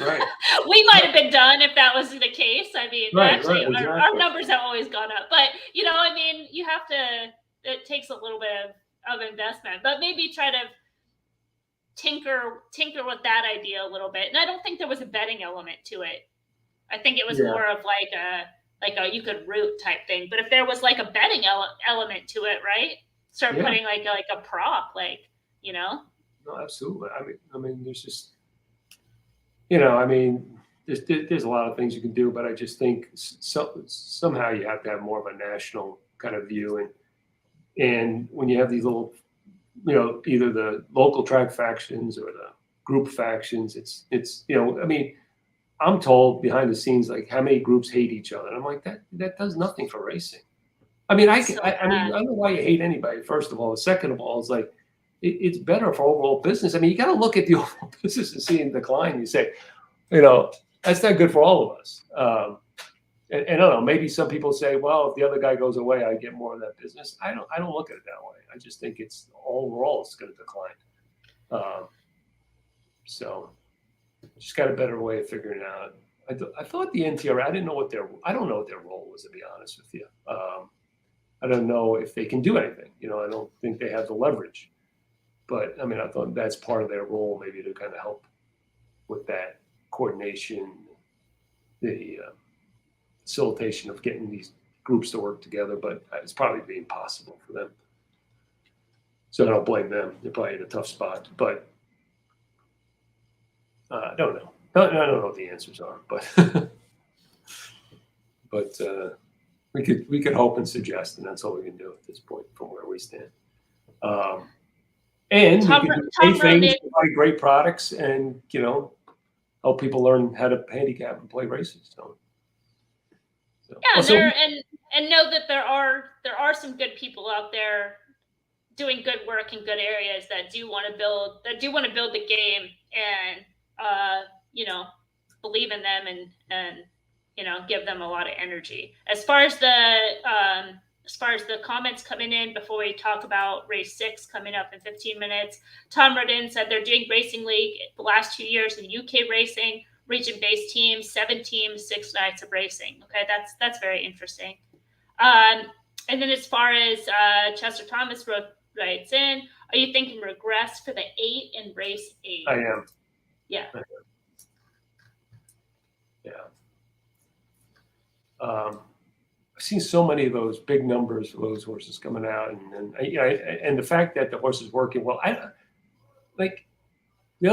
We might have been done if that was the case. I mean, exactly. our numbers have always gone up, but you know, I mean, it takes a little bit of investment, but maybe try to tinker with that idea a little bit. And I don't think there was a betting element to it. I think it was more of like a you could root type thing. But if there was like a betting element to it, right? Start putting like a prop, like, you know. No, absolutely. I mean, there's just, you know, I mean, there's a lot of things you can do, but I just think somehow you have to have more of a national kind of view, and when you have these little, you know, either the local track factions or the group factions, it's you know, I mean, I'm told behind the scenes like how many groups hate each other. And I'm like, that does nothing for racing. I mean, I mean, I don't know why you hate anybody. First of all, second of all, it's like it's better for overall business. I mean, you got to look at the overall business and see in decline. You say, you know, that's not good for all of us. And I don't know, maybe some people say, well, if the other guy goes away, I get more of that business. I don't look at it that way. I just think it's overall it's going to decline. So just got a better way of figuring it out. I thought the NTR, I don't know what their role was, to be honest with you. I don't know if they can do anything. You know, I don't think they have the leverage. But I mean, I thought that's part of their role, maybe to kind of help with that coordination, the facilitation of getting these groups to work together. But it's probably being possible for them. So I don't blame them. They're probably in a tough spot. But I don't know. I don't know what the answers are, but we could hope and suggest, and that's all we can do at this point from where we stand. And we can do things, buy great products, and you know, help people learn how to handicap and play races. So and know that there are some good people out there doing good work in good areas that do want to build the game, and you know, believe in them and you know, give them a lot of energy. As far as the comments coming in before we talk about race 6 coming up in 15 minutes, Tom Rodin said they're doing Racing League the last 2 years in UK racing, region-based teams, 7 teams, 6 nights of racing. Okay, that's very interesting. And then as far as Chester Thomas writes in, are you thinking regress for the 8 in race 8? I am. Yeah. Yeah. I've seen so many of those big numbers for those horses coming out, and the fact that the horse is working well,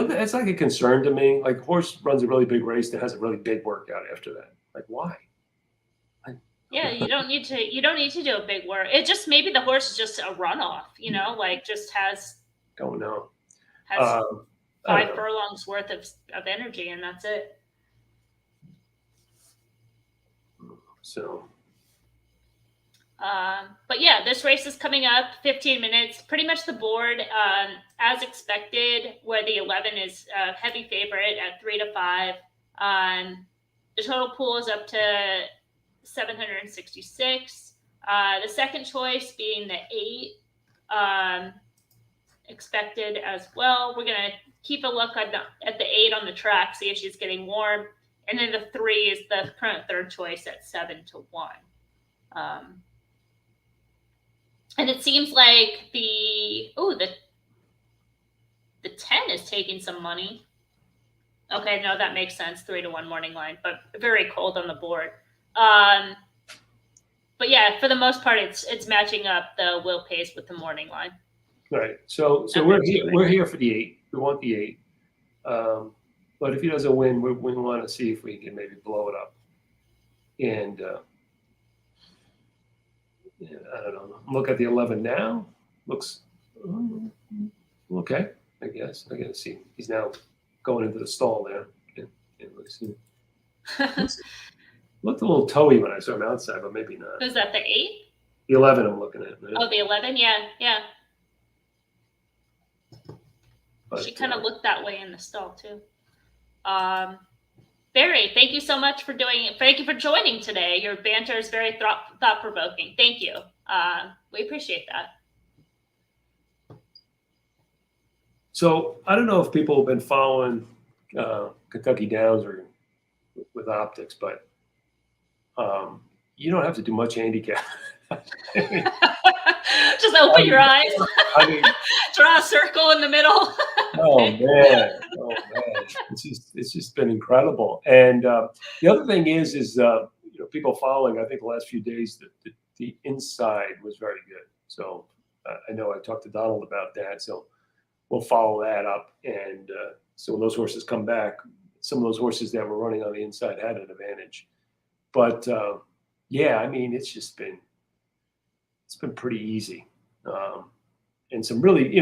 that's like a concern to me. Like, a horse runs a really big race that has a really big workout after that. Like, why? Yeah, you don't need to do a big work. It just, maybe the horse is just a runoff, you know, like just has. Don't know. Has 5 furlongs worth of energy, and that's it. So. But yeah, this race is coming up, 15 minutes, pretty much the board, as expected, where the 11 is a heavy favorite at 3-5. The total pool is up to 766. The second choice being the 8, expected as well. We're gonna keep a look at the 8 on the track, see if she's getting warm, and then the 3 is the current third choice at 7-1. And it seems like the 10 is taking some money. Okay, no, that makes sense. 3-1 morning line, but very cold on the board. But yeah, for the most part, it's matching up the Will Pace with the morning line. Right. So we're here for the 8. We want the 8. But if he doesn't win, we want to see if we can maybe blow it up. And I don't know. Look at the 11 now. Looks okay. I guess. I gotta see. He's now going into the stall there. Let's see. Looked a little toey when I saw him outside, but maybe not. Was that the 8? The 11 I'm looking at. Right? Oh, the 11? Yeah. But, she kind of looked that way in the stall too. Barry, thank you so much for doing it. Thank you for joining today. Your banter is very thought-provoking. Thank you. We appreciate that. So I don't know if people have been following Kentucky Downs or with Optics, but you don't have to do much handicap. Just open your eyes. I mean, draw a circle in the middle. Oh man, it's just been incredible. And the other thing is people following. I think the last few days the inside was very good. So I know I talked to Donald about that. So we'll follow that up. And so when those horses come back, some of those horses that were running on the inside had an advantage. But yeah, I mean, it's been pretty easy. And some really,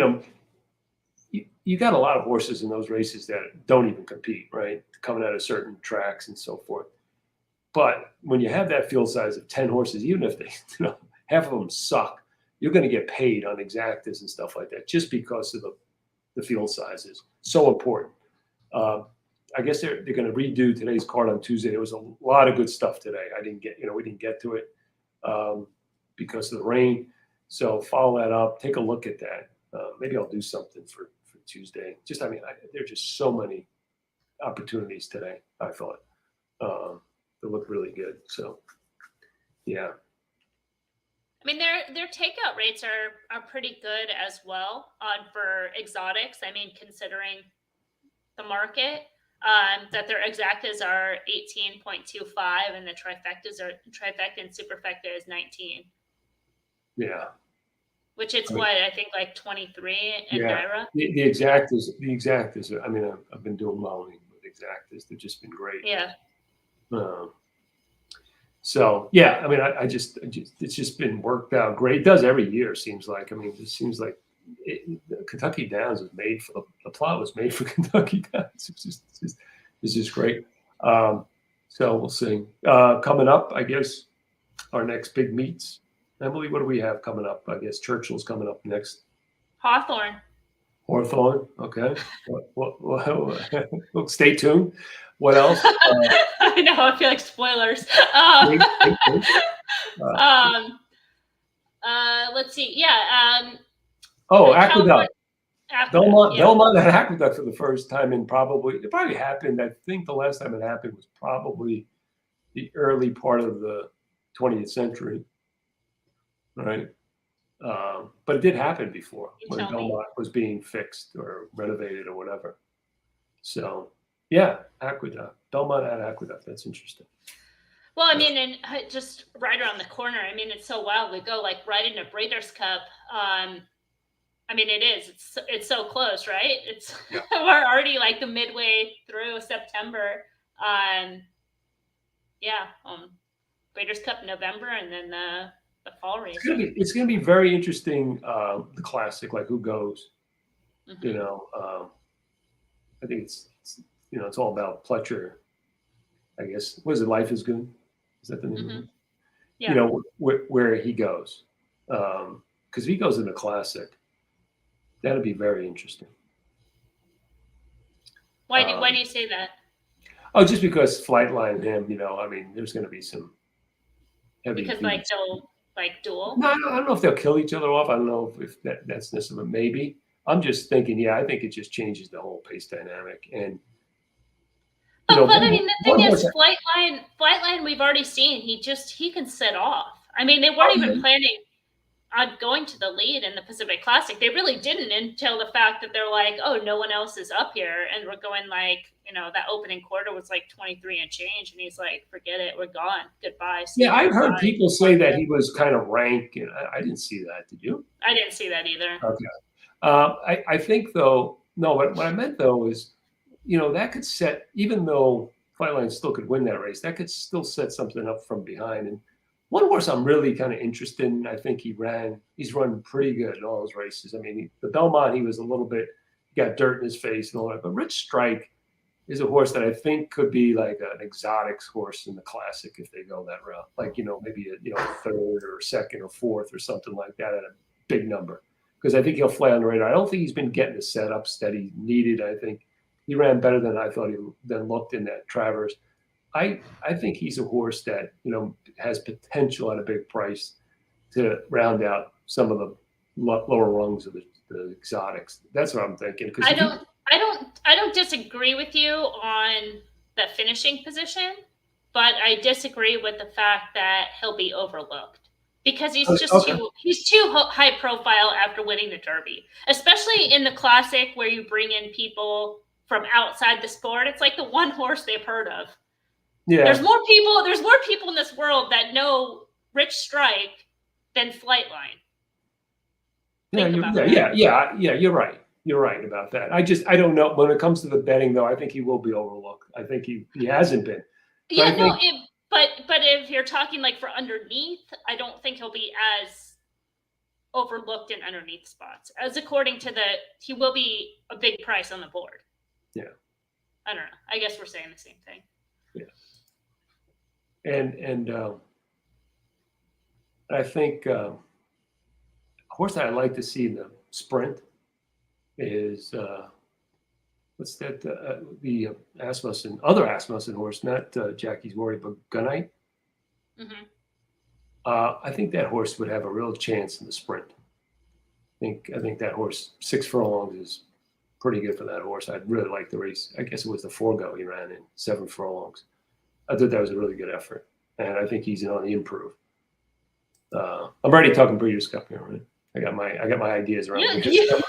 you got a lot of horses in those races that don't even compete, right? Coming out of certain tracks and so forth. But when you have that field size of 10 horses, even if they, half of them suck, you're going to get paid on exactas and stuff like that just because of the field sizes. So important. I guess they're going to redo today's card on Tuesday. There was a lot of good stuff today. We didn't get to it because of the rain. So follow that up. Take a look at that. Maybe I'll do something for Tuesday. There are just so many opportunities today. I thought they look really good. So, yeah. I mean, their takeout rates are pretty good as well for exotics. I mean, considering the market, that their exactas are 18.25 and the trifecta and superfecta is 19. Yeah. Which it's I think like 23 in Naira. The exactas. I mean, I've been doing modeling with exactas. They've just been great. Yeah. So yeah, I mean, it's just been worked out great. It does every year. Seems like. I mean, it seems like Kentucky Downs was made for the plot was made for Kentucky Downs. It's just great. So we'll see. Coming up, I guess our next big meets. Emily, what do we have coming up? I guess Churchill's coming up next. Hawthorne. Okay. Well, stay tuned. What else? I know. I feel like spoilers. Let's see. Yeah. Aqueduct. Belmont had Aqueduct for the first time it probably happened. I think the last time it happened was probably the early part of the 20th century. Right. But it did happen before when Belmont was being fixed or renovated or whatever. So, yeah, Aqueduct. Belmont had Aqueduct. That's interesting. Well, I mean, and just right around the corner. I mean, it's so wild. We go like right into Breeders' Cup. I mean, it is. It's so close, right? We're already like the midway through September. Breeders' Cup November, and then the fall race. It's gonna be very interesting. The classic, like who goes. Mm-hmm. I think it's all about Pletcher. I guess. What is it? Life is Good. Is that the name? Mm-hmm. Yeah. Where he goes, because if he goes in the classic, that'll be very interesting. Why do you say that? Oh, just because Flightline and him. I mean, there's going to be some heavy. Because like they'll like duel? No, I don't know if they'll kill each other off. I don't know if that's necessarily maybe. I'm just thinking, yeah, I think it just changes the whole pace dynamic. And but I mean, the thing is, Flightline, we've already seen he can set off. I mean, they weren't even planning on going to the lead in the Pacific Classic. They really didn't until the fact that they're like, oh, no one else is up here, and we're going like, that opening quarter was like 23 and change, and he's like, forget it, we're gone, goodbye. Yeah, I've heard people say that he was kind of rank, and I didn't see that. Did you? I didn't see that either. Okay. I think though, no, what I meant though is, that could set, even though Flightline still could win that race, that could still set something up from behind. And one horse I'm really kind of interested in, I think he's run pretty good in all his races. I mean, the Belmont, he was a little bit, got dirt in his face and all that, but Rich Strike is a horse that I think could be like an exotics horse in the Classic if they go that route. Like, maybe a third or second or fourth or something like that at a big number. Because I think he'll fly on the radar. I don't think he's been getting the setups that he needed. I think he ran better than I thought he looked in that Travers. I think he's a horse that has potential at a big price to round out some of the lower rungs of the exotics. That's what I'm thinking. I don't disagree with you on the finishing position, but I disagree with the fact that he'll be overlooked because he's too high profile after winning the Derby, especially in the Classic where you bring in people from outside the sport. It's like the one horse they've heard of. Yeah. There's more people in this world that know Rich Strike than Flightline. Yeah, you're right. You're right about that. I don't know. When it comes to the betting, though, I think he will be overlooked. I think he hasn't been. But if you're talking like for underneath, I don't think he'll be as overlooked in underneath spots. As according to he will be a big price on the board. Yeah. I don't know. I guess we're saying the same thing. Yeah. And I think a horse that I'd like to see in the sprint is what's that? The other Asmussen horse, not Jackie's Worry, but Gunite. Mm-hmm. I think that horse would have a real chance in the sprint. I think that horse 6 furlongs is pretty good for that horse. I'd really like the race. I guess it was the Forgo he ran in 7 furlongs. I thought that was a really good effort, and I think he's on the improve. I'm already talking Breeders' Cup here, right? I got my ideas around Breeders' Cup.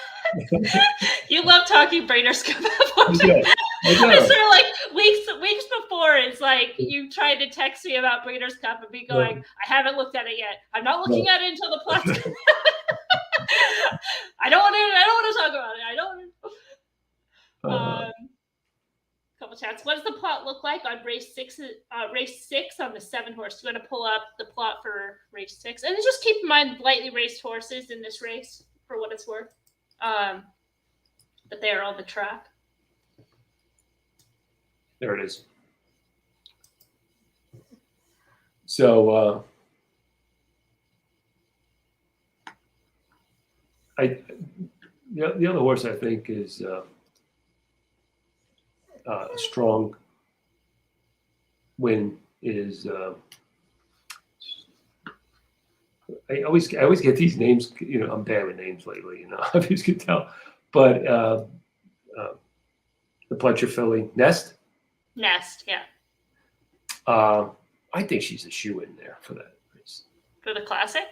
You love talking Breeders' Cup. I sort of like weeks before, it's like you tried to text me about Breeders' Cup and be going, I haven't looked at it yet. I'm not looking at it until the plot. I don't want to talk about it. I don't. Couple chats. What does the plot look like on race 6? Race 6 on the 7 horse. You're going to pull up the plot for race 6, and just keep in mind lightly raced horses in this race for what it's worth. But they are on the track. There it is. So the other horse I think is a strong win is I always get these names. I'm bad with names lately. If you can tell, but the Pletcher filly Nest, yeah. I think she's a shoe in there for that race. For the Classic?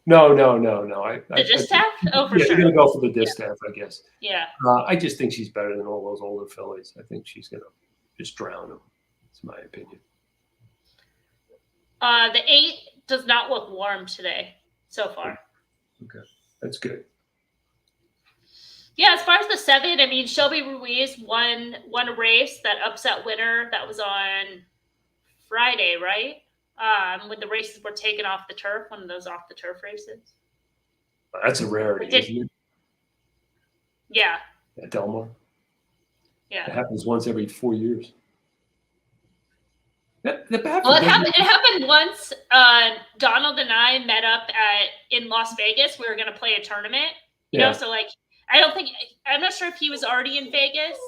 No. The distaff? For sure. You're gonna go for the distaff, I guess. Yeah. I just think she's better than all those older fillies. I think she's gonna just drown them. That's my opinion. The 8 does not look warm today so far. Okay, that's good. Yeah, as far as the 7, I mean, Shelby Ruiz won a race, that upset winner that was on Friday, right? When the races were taken off the turf, one of those off the turf races. That's a rarity, isn't it? Yeah. At Delmar. Yeah. It happens once every 4 years. It happened once. Donald and I met up in Las Vegas. We were going to play a tournament. You know, so like I'm not sure if he was already in Vegas,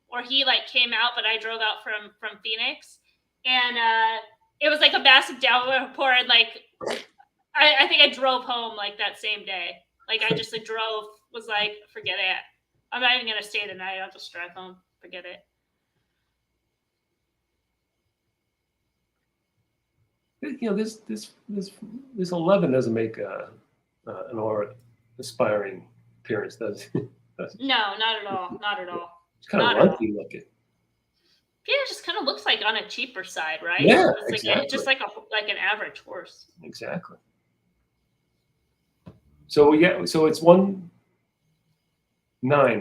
or he like came out, but I drove out from Phoenix, and it was like a massive downpour, and like I think I drove home like that same day. Like I just like drove, was like, forget it. I'm not even gonna stay the night. I'll just drive home. Forget it. You know, this 11 doesn't make an aspiring appearance, does it? No, not at all. Not at all. It's kind of Not at all. runky looking. Yeah, it just kind of looks like on a cheaper side, right? Yeah, it's like exactly. it's just like an average horse. Exactly. So so it's 1-9,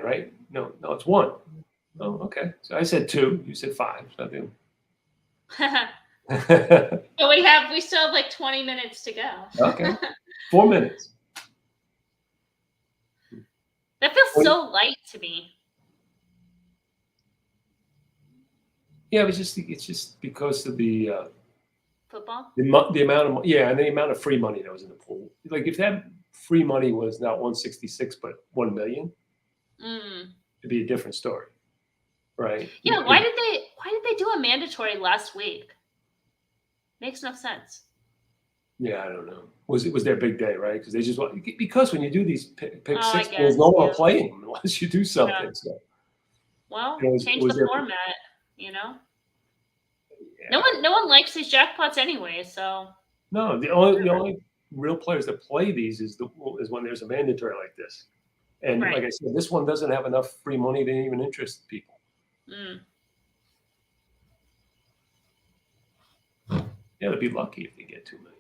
right? No, it's 1. Oh, okay. So I said 2. You said 5. So I think. But we still have like 20 minutes to go. Okay. 4 minutes. That feels so light to me. Yeah, it's just because of the football. The amount of and the amount of free money that was in the pool. Like if that free money was not 166 but 1 million, it'd be a different story, right? Yeah. Why did they do a mandatory last week? Makes no sense. Yeah, I don't know. Was their big day, right? Because they just because when you do these pick-6 pools, no one will play them unless you do something. Yeah. So, well, change the format. You know, yeah. no one likes these jackpots anyway. So no, the only real players that play these is when there's a mandatory like this, and like I said, this one doesn't have enough free money to even interest people. Yeah, they'd be lucky if they get 2 million.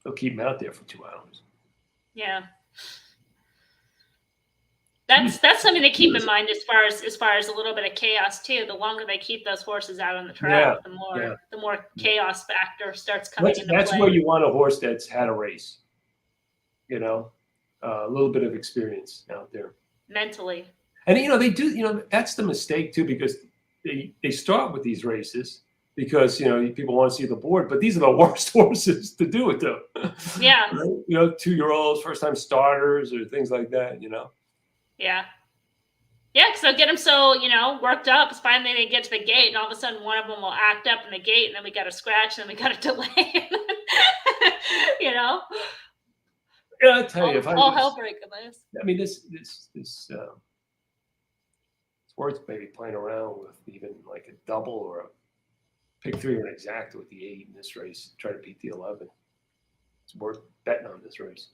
They'll keep them out there for 2 hours. Yeah. That's something to keep in mind as far as a little bit of chaos too. The longer they keep those horses out on the track, the more chaos factor starts coming into play. That's where you want a horse that's had a race. You know, a little bit of experience out there mentally. And they do. That's the mistake too, because they start with these races because people want to see the board, but these are the worst horses to do it to. Yeah. Right? 2-year-olds, first-time starters, or things like that. Yeah. Yeah, because they'll get them so, worked up. Finally, they get to the gate, and all of a sudden, one of them will act up in the gate, and then we got to scratch, and then we got to delay. Yeah, I tell you, all hell breaking loose. I mean, this it's worth maybe playing around with even like a double or a pick 3 or an exact with the 8 in this race. Try to beat the 11. It's worth betting on this race.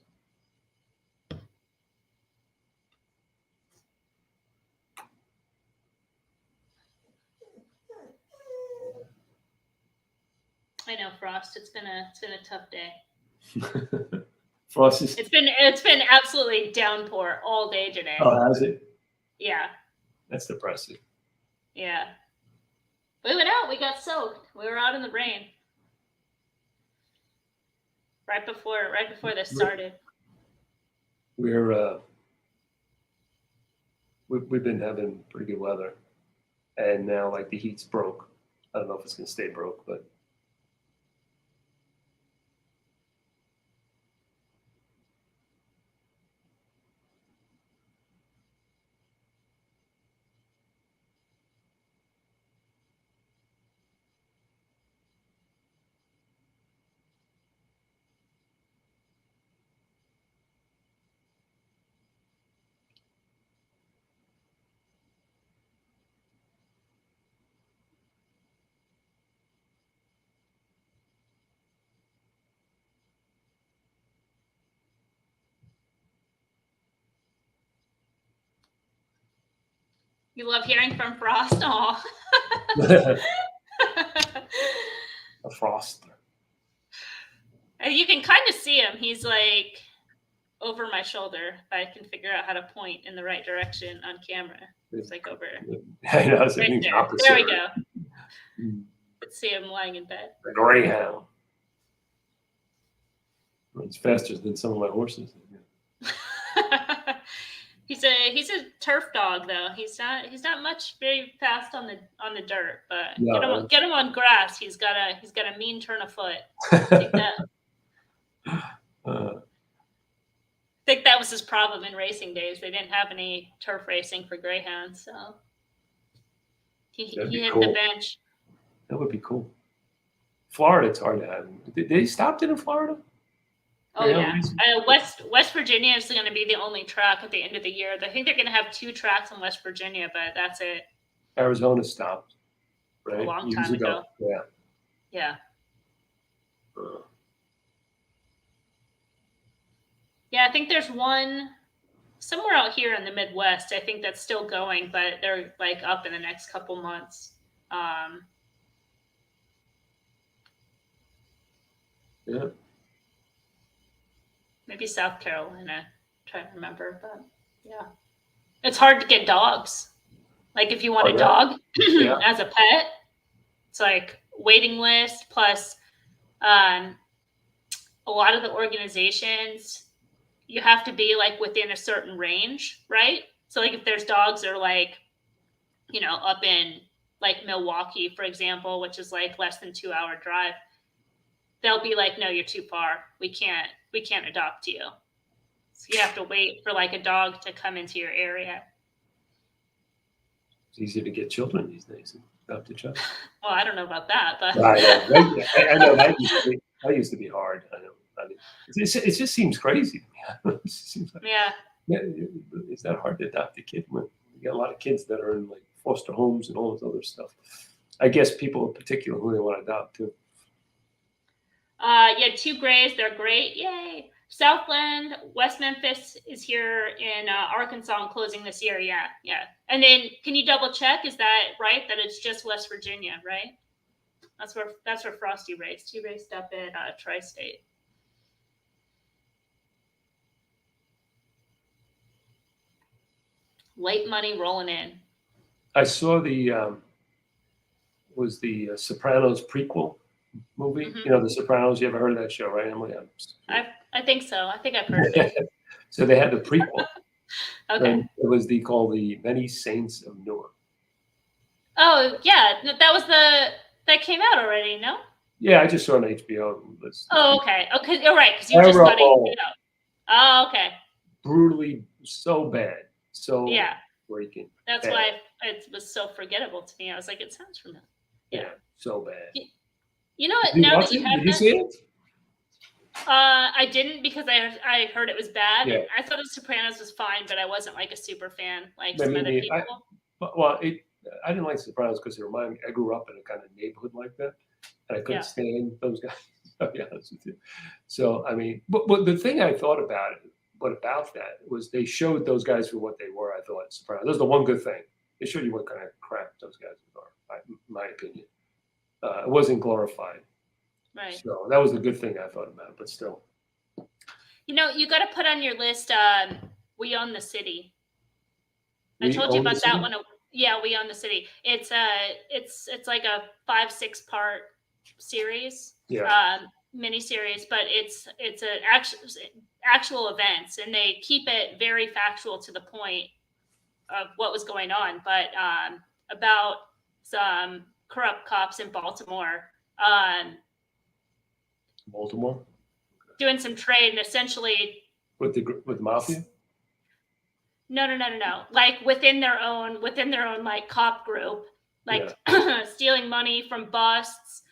I know, Frost. It's been a tough day. Frost is. It's been absolutely downpour all day today. Oh, has it? Yeah. That's depressing. Yeah. We went out. We got soaked. We were out in the rain. Right before this started. We've been having pretty good weather, and now like the heat's broke. I don't know if it's gonna stay broke, but. You love hearing from Frost? Aw. A Frost. And you can kind of see him. He's like over my shoulder. If I can figure out how to point in the right direction on camera. It's like over. I know, it's right there. opposite. There we go. Let's see him lying in bed. A greyhound. Runs faster than some of my horses. He's a turf dog though. He's not much very fast on the dirt, but get him on grass. He's got a mean turn of foot. Think that that was his problem in racing days. They didn't have any turf racing for greyhounds, so he hit cool. the bench. That would be cool. Florida, it's hard to have. They stopped it in Florida? Oh yeah, West Virginia is going to be the only track at the end of the year. I think they're going to have 2 tracks in West Virginia, but that's it. Arizona stopped, right? A long time ago. Yeah. Yeah. Yeah, I think there's one somewhere out here in the Midwest. I think that's still going, but they're like up in the next couple months. Yeah. Maybe South Carolina. I'm trying to remember, but yeah, it's hard to get dogs. Like if you want a dog as a pet, it's like waiting list plus a lot of the organizations. You have to be like within a certain range, right? So like if there's dogs that are like, you know, up in like Milwaukee, for example, which is like less than 2-hour drive, they'll be like, no, you're too far. We can't adopt you. So you have to wait for like a dog to come into your area. It's easier to get children these days. Adopt a child. Well, I don't know about that, but I know that used to be hard. I know. It just seems crazy to me. It seems like, it's not hard to adopt a kid when you got a lot of kids that are in like foster homes and all this other stuff. I guess people in particular who they want to adopt too. Yeah, 2 grays. They're great. Yay. Southland, West Memphis is here in Arkansas and closing this year. Yeah. And then can you double check? Is that right? That it's just West Virginia, right? That's where Frosty raced. He raced up at Tri-State. Late money rolling in. I saw the Sopranos prequel movie. Mm-hmm. You know, The Sopranos. You ever heard of that show, right, Emily? I think so. I think I've heard of it. So they had the prequel. Okay. And it was called The Many Saints of Newark. Oh yeah, that came out already. No. Yeah, I just saw it on HBO. Oh, okay. Okay, you're right because you just got HBO. Oh, okay. Brutally, so bad, so breaking. That's why it was so forgettable to me. I was like, it sounds familiar. Yeah, so bad. You know what? Did you see it? I didn't because I heard it was bad. Yeah. I thought The Sopranos was fine, but I wasn't like a super fan like some other people. I didn't like Sopranos because it reminded me. I grew up in a kind of neighborhood like that, and I couldn't stand those guys. I'll be honest with you. So I mean, but the thing I thought about that was they showed those guys for what they were. I thought Sopranos. That was the one good thing. They showed you what kind of crap those guys are, in my opinion. It wasn't glorified. Right. So that was the good thing I thought about, but still. You know, you got to put on your list. We Own the City. I told you about that one. Yeah, We Own the City. It's like a 5-6 part series, mini series, but it's actual events, and they keep it very factual to the point of what was going on. But about some corrupt cops in Baltimore. Baltimore? Doing some trade and essentially with the mafia? No. Like within their own like cop group, like stealing money from busts,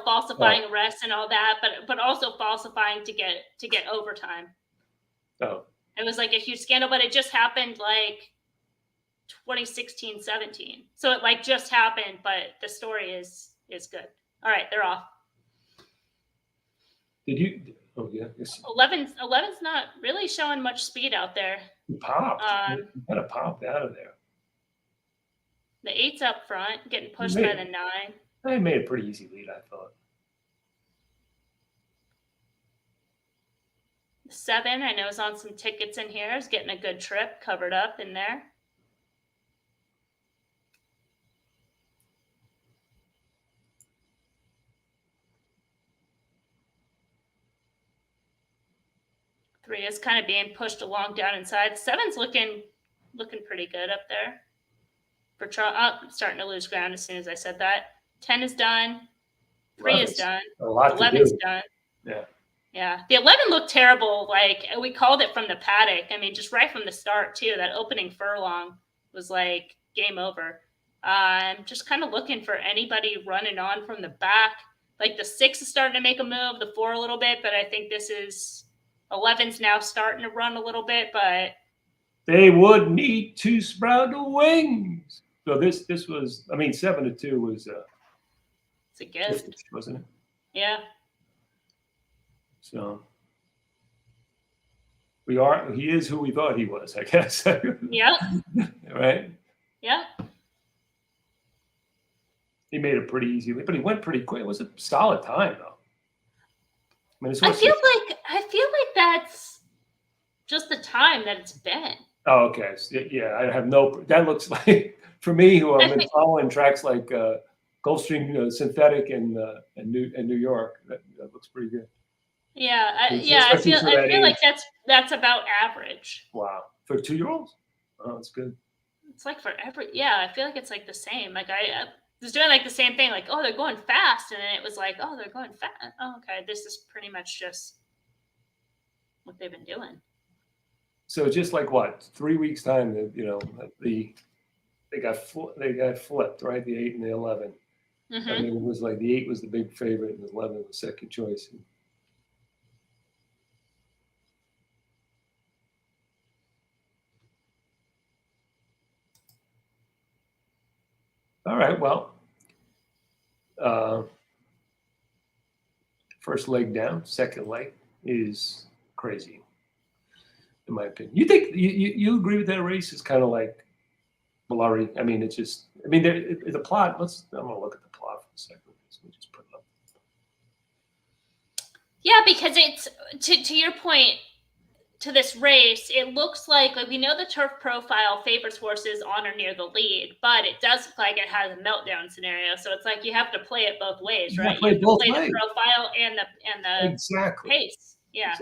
falsifying arrests and all that, but also falsifying to get overtime. Oh. It was like a huge scandal, but it just happened like 2016, 17. So it like just happened, but the story is good. All right, they're off. Did you? Oh yeah. 11's not really showing much speed out there. You popped. You kind of popped out of there. The 8's up front, getting pushed by the 9. They made a pretty easy lead, I thought. 7, I know, is on some tickets in here. Is getting a good trip covered up in there. Three is kind of being pushed along down inside. 7's looking pretty good up there. For starting to lose ground as soon as I said that. 10 is done. 3 is done. 11's done. Yeah. Yeah, the 11 looked terrible. Like we called it from the paddock. I mean, just right from the start too. That opening furlong was like game over. I'm just kind of looking for anybody running on from the back. Like the 6 is starting to make a move, the 4 a little bit, but I think this is 11's now starting to run a little bit. But they would need to sprout the wings. So this was, I mean, 7-2 was it's a gift, wasn't it? Yeah. So he is who we thought he was, I guess. Yep. Right? Yeah. He made it pretty easy, but he went pretty quick. It was a solid time, though. I mean, I feel like that's just the time that it's been. Oh, okay. So, yeah, I have no. That looks like for me, who have been following tracks like Gulfstream Synthetic and New York. That looks pretty good. Yeah, I feel like that's about average. Wow, for 2-year-olds, oh, that's good. It's like for I feel like it's like the same. Like I was doing like the same thing. Like, oh, they're going fast, and then it was like, oh, they're going fast. Oh, okay, this is pretty much just what they've been doing. So just like what, 3 weeks time, they got flipped, right? The 8 and the 11. Mm-hmm. I mean, it was like the 8 was the big favorite, and the 11 was second choice. All right, well, first leg down, second leg is crazy, in my opinion. You think you agree with that race? It's kind of like blurry. I mean, it's just. I mean, the plot. I'm gonna look at the plot for a second. Let me just put it up. Yeah, because it's to your point. To this race, it looks like we know the turf profile favors horses on or near the lead, but it does look like it has a meltdown scenario. So it's like you have to play it both ways, right? You have to play the profile and the exactly pace. Yeah.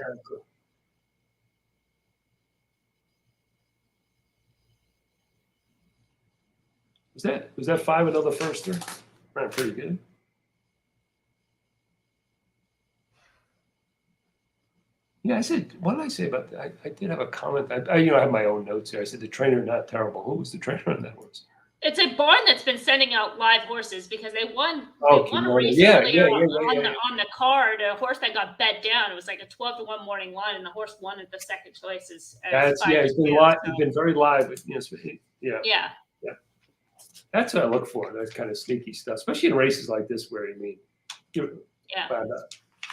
Exactly. Was that 5 another firster? Ran pretty good. Yeah, I said, what did I say about that? I did have a comment. I have my own notes here. I said the trainer not terrible. Who was the trainer on that horse? It's a barn that's been sending out live horses because they won a race earlier on the card. A horse that got bet down. It was like a 12-1 morning line, and the horse won at the second choice. It's been live. It's been very live. But, yeah. That's what I look for. That kind of sneaky stuff, especially in races like this where about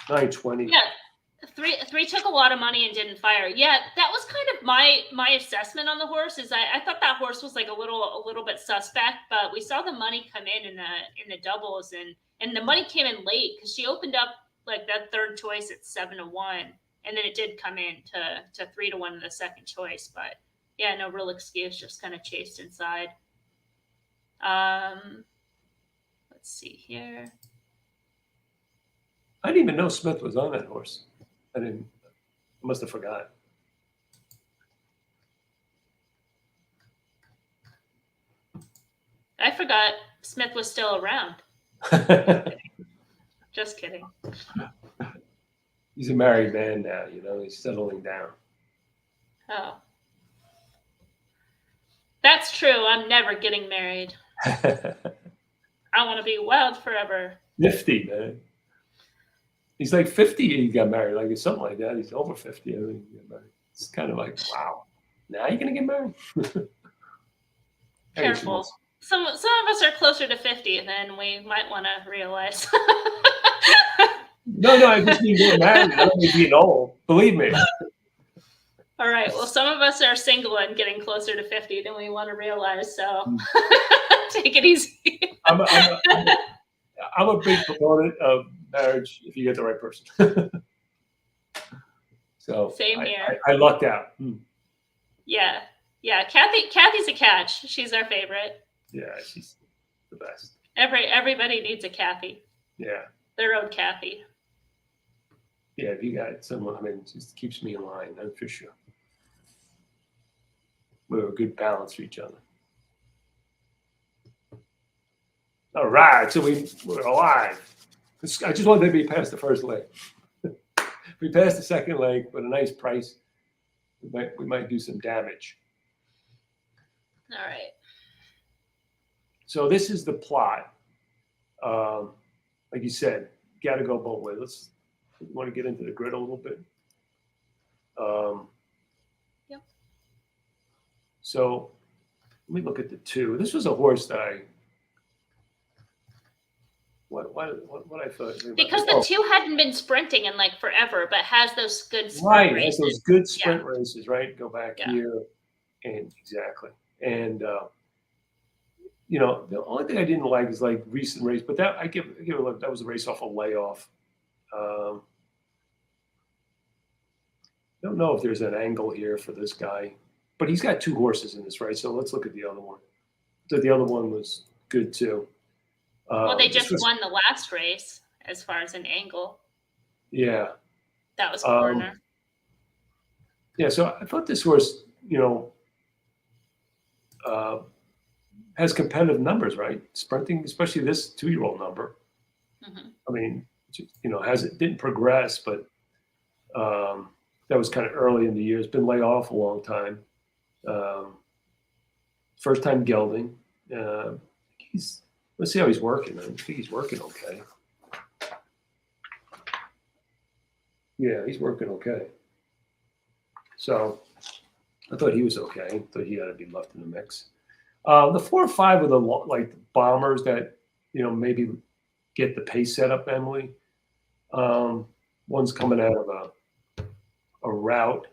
920. Yeah. Three took a lot of money and didn't fire. Yeah, that was kind of my assessment on the horse. Is I thought that horse was like a little bit suspect, but we saw the money come in the doubles, and the money came in late because she opened up like that third choice at 7-1, and then it did come in to 3-1 in the second choice. But yeah, no real excuse, just kind of chased inside. Let's see here. I didn't even know Smith was on that horse. I must have forgot. I forgot Smith was still around. Just kidding. He's a married man now, he's settling down. Oh. That's true. I'm never getting married. I want to be wild forever. Nifty, man. He's like 50 he got married, like it's something like that. He's over 50. I mean, he got married. It's kind of like, wow. Now you're going to get married? Careful. Some of us are closer to 50 than we might want to realize. No, I just mean getting married. I don't mean being old. Believe me. All right. Well, some of us are single and getting closer to 50 than we want to realize. So take it easy. I'm a big proponent of marriage if you get the right person. So same here. I lucked out. Yeah. Kathy's a catch. She's our favorite. Yeah, she's the best. Everybody needs a Kathy. Yeah. Their own Kathy. Yeah, if you got someone, it just keeps me in line, that's for sure. We're a good balance for each other. All right, so we're alive. I just wanted to be past the first leg. we pass the second leg with a nice price, we might do some damage. All right. So this is the plot. Like you said, got to go both ways. You want to get into the grid a little bit? Yep. So let me look at the 2. This was a horse that what I thought. Because the 2 hadn't been sprinting in like forever, but has those good sprint right, races. has those good sprint races, right? Go back here, and exactly. And you know, the only thing I didn't like is like recent race, but that I give it a look. That was a race off a layoff. Don't know if there's an angle here for this guy, but he's got 2 horses in this race. So let's look at the other one. So the other one was good too. Well, they just won the last race as far as an angle. Yeah. That was corner. Yeah, so I thought this horse, you know, has competitive numbers, right? Sprinting, especially this 2-year-old number. Mm-hmm. I mean, you know, didn't progress, but that was kind of early in the year. It's been laid off a long time. First time gelding. Let's see how he's working. I think he's working okay. Yeah, he's working okay. So I thought he was okay. I thought he had to be left in the mix. The 4 or 5 of the like bombers that, you know, maybe get the pace set up, Emily. One's coming out of a route.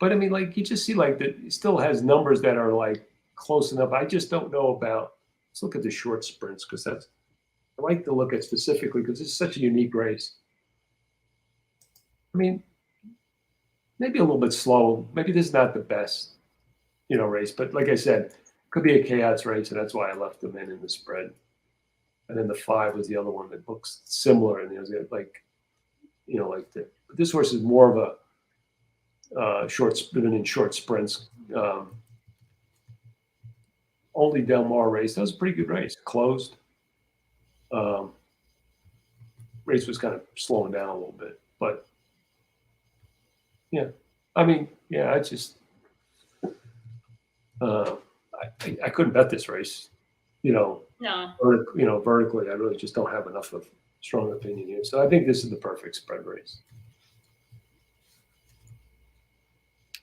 But I mean, like, you just see like that it still has numbers that are like close enough. I just don't know about. Let's look at the short sprints, because I like to look at specifically because it's such a unique race. I mean, maybe a little bit slow. Maybe this is not the best, you know, race. But like I said, it could be a chaos race, and that's why I left them in the spread. And then the 5 was the other one that looks similar, and there's like, you know, like but this horse is more of a short sprints. Only Del Mar race. That was a pretty good race. Closed. Race was kind of slowing down a little bit, but yeah, I mean, yeah, I just I couldn't bet this race. You know, no. Vertically, I really just don't have enough of strong opinion here. So I think this is the perfect spread race.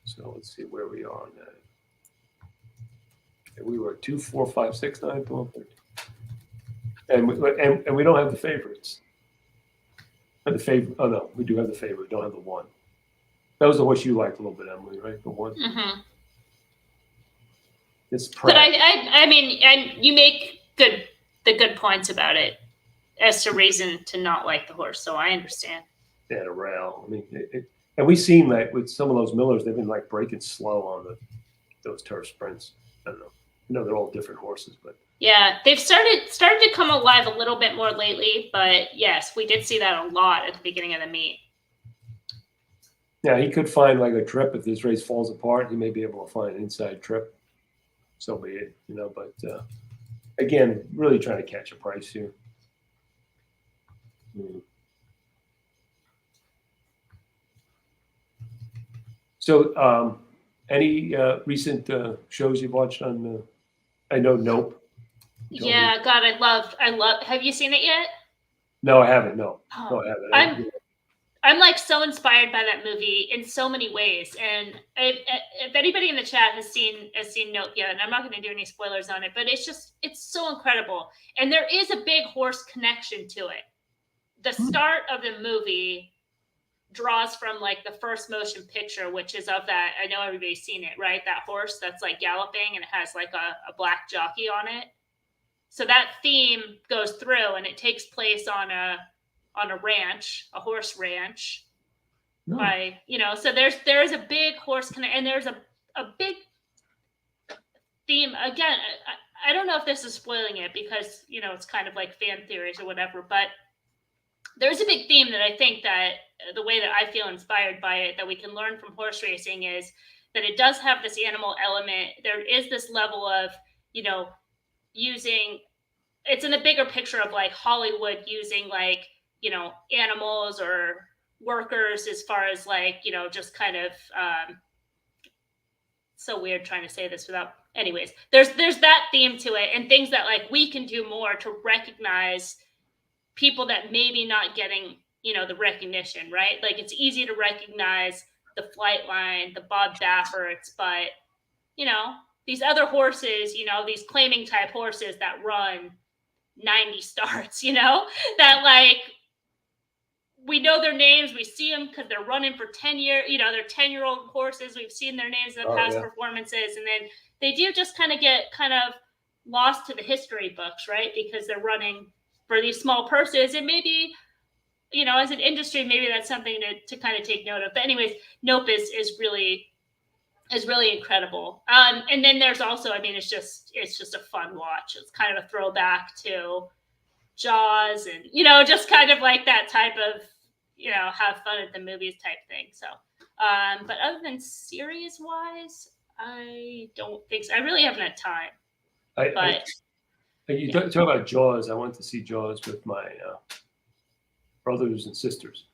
So let's see where we are on that. And we were 2, 4, 5, 6, 9, 12, 13. And we don't have the favorites. And the favorite. Oh no, we do have the favorite. We don't have the 1. That was the horse you liked a little bit, Emily, right? The 1. Mm-hmm. It's But I mean, and you make the good points about it as to reason to not like the horse. So I understand. Yeah, a rail. I mean, and we've seen that with some of those Millers, they've been like breaking slow on those turf sprints. I don't know. You know, they're all different horses, but yeah, they've started to come alive a little bit more lately. But yes, we did see that a lot at the beginning of the meet. Yeah, he could find like a trip if this race falls apart. He may be able to find an inside trip. So be it, you know. But again, really trying to catch a price here. So, any recent shows you've watched on? I know Nope. Yeah, God, I love. Have you seen it yet? No, I haven't. No, Oh, no, I haven't. I'm like so inspired by that movie in so many ways. And if anybody in the chat has seen Nope yet, and I'm not going to do any spoilers on it, but it's so incredible. And there is a big horse connection to it. The start of the movie draws from like the first motion picture, which is of that. I know everybody's seen it, right? That horse that's like galloping and it has like a black jockey on it. So that theme goes through, and it takes place on a ranch, a horse ranch. No. By, you know, so there is a big horse connect, and there's a big theme. Again, I don't know if this is spoiling it because, you know, it's kind of like fan theories or whatever, but there's a big theme that I think that the way that I feel inspired by it, that we can learn from horse racing, is that it does have this animal element. There is this level of, you know, using, it's in a bigger picture of like Hollywood using like, you know, animals or workers as far as like, just kind of so weird trying to say this without, anyways, there's that theme to it, and things that like we can do more to recognize people that maybe not getting, the recognition, right? Like it's easy to recognize the Flightline, the Bob Bafferts, but these other horses, these claiming type horses that run 90 starts, that like we know their names, we see them because they're running for 10 years, they're 10-year-old horses. We've seen their names in the past performances, and then they do just kind of get kind of lost to the history books, right? Because they're running for these small purses, and maybe, as an industry, maybe that's something to kind of take note of. But anyways, Nope is really incredible. And then there's also, it's just a fun watch. It's kind of a throwback to Jaws, and just kind of like that type of have fun at the movies type thing. So but other than series wise, I don't think so. I really haven't had time. You talk about Jaws. I went to see Jaws with my brothers and sisters,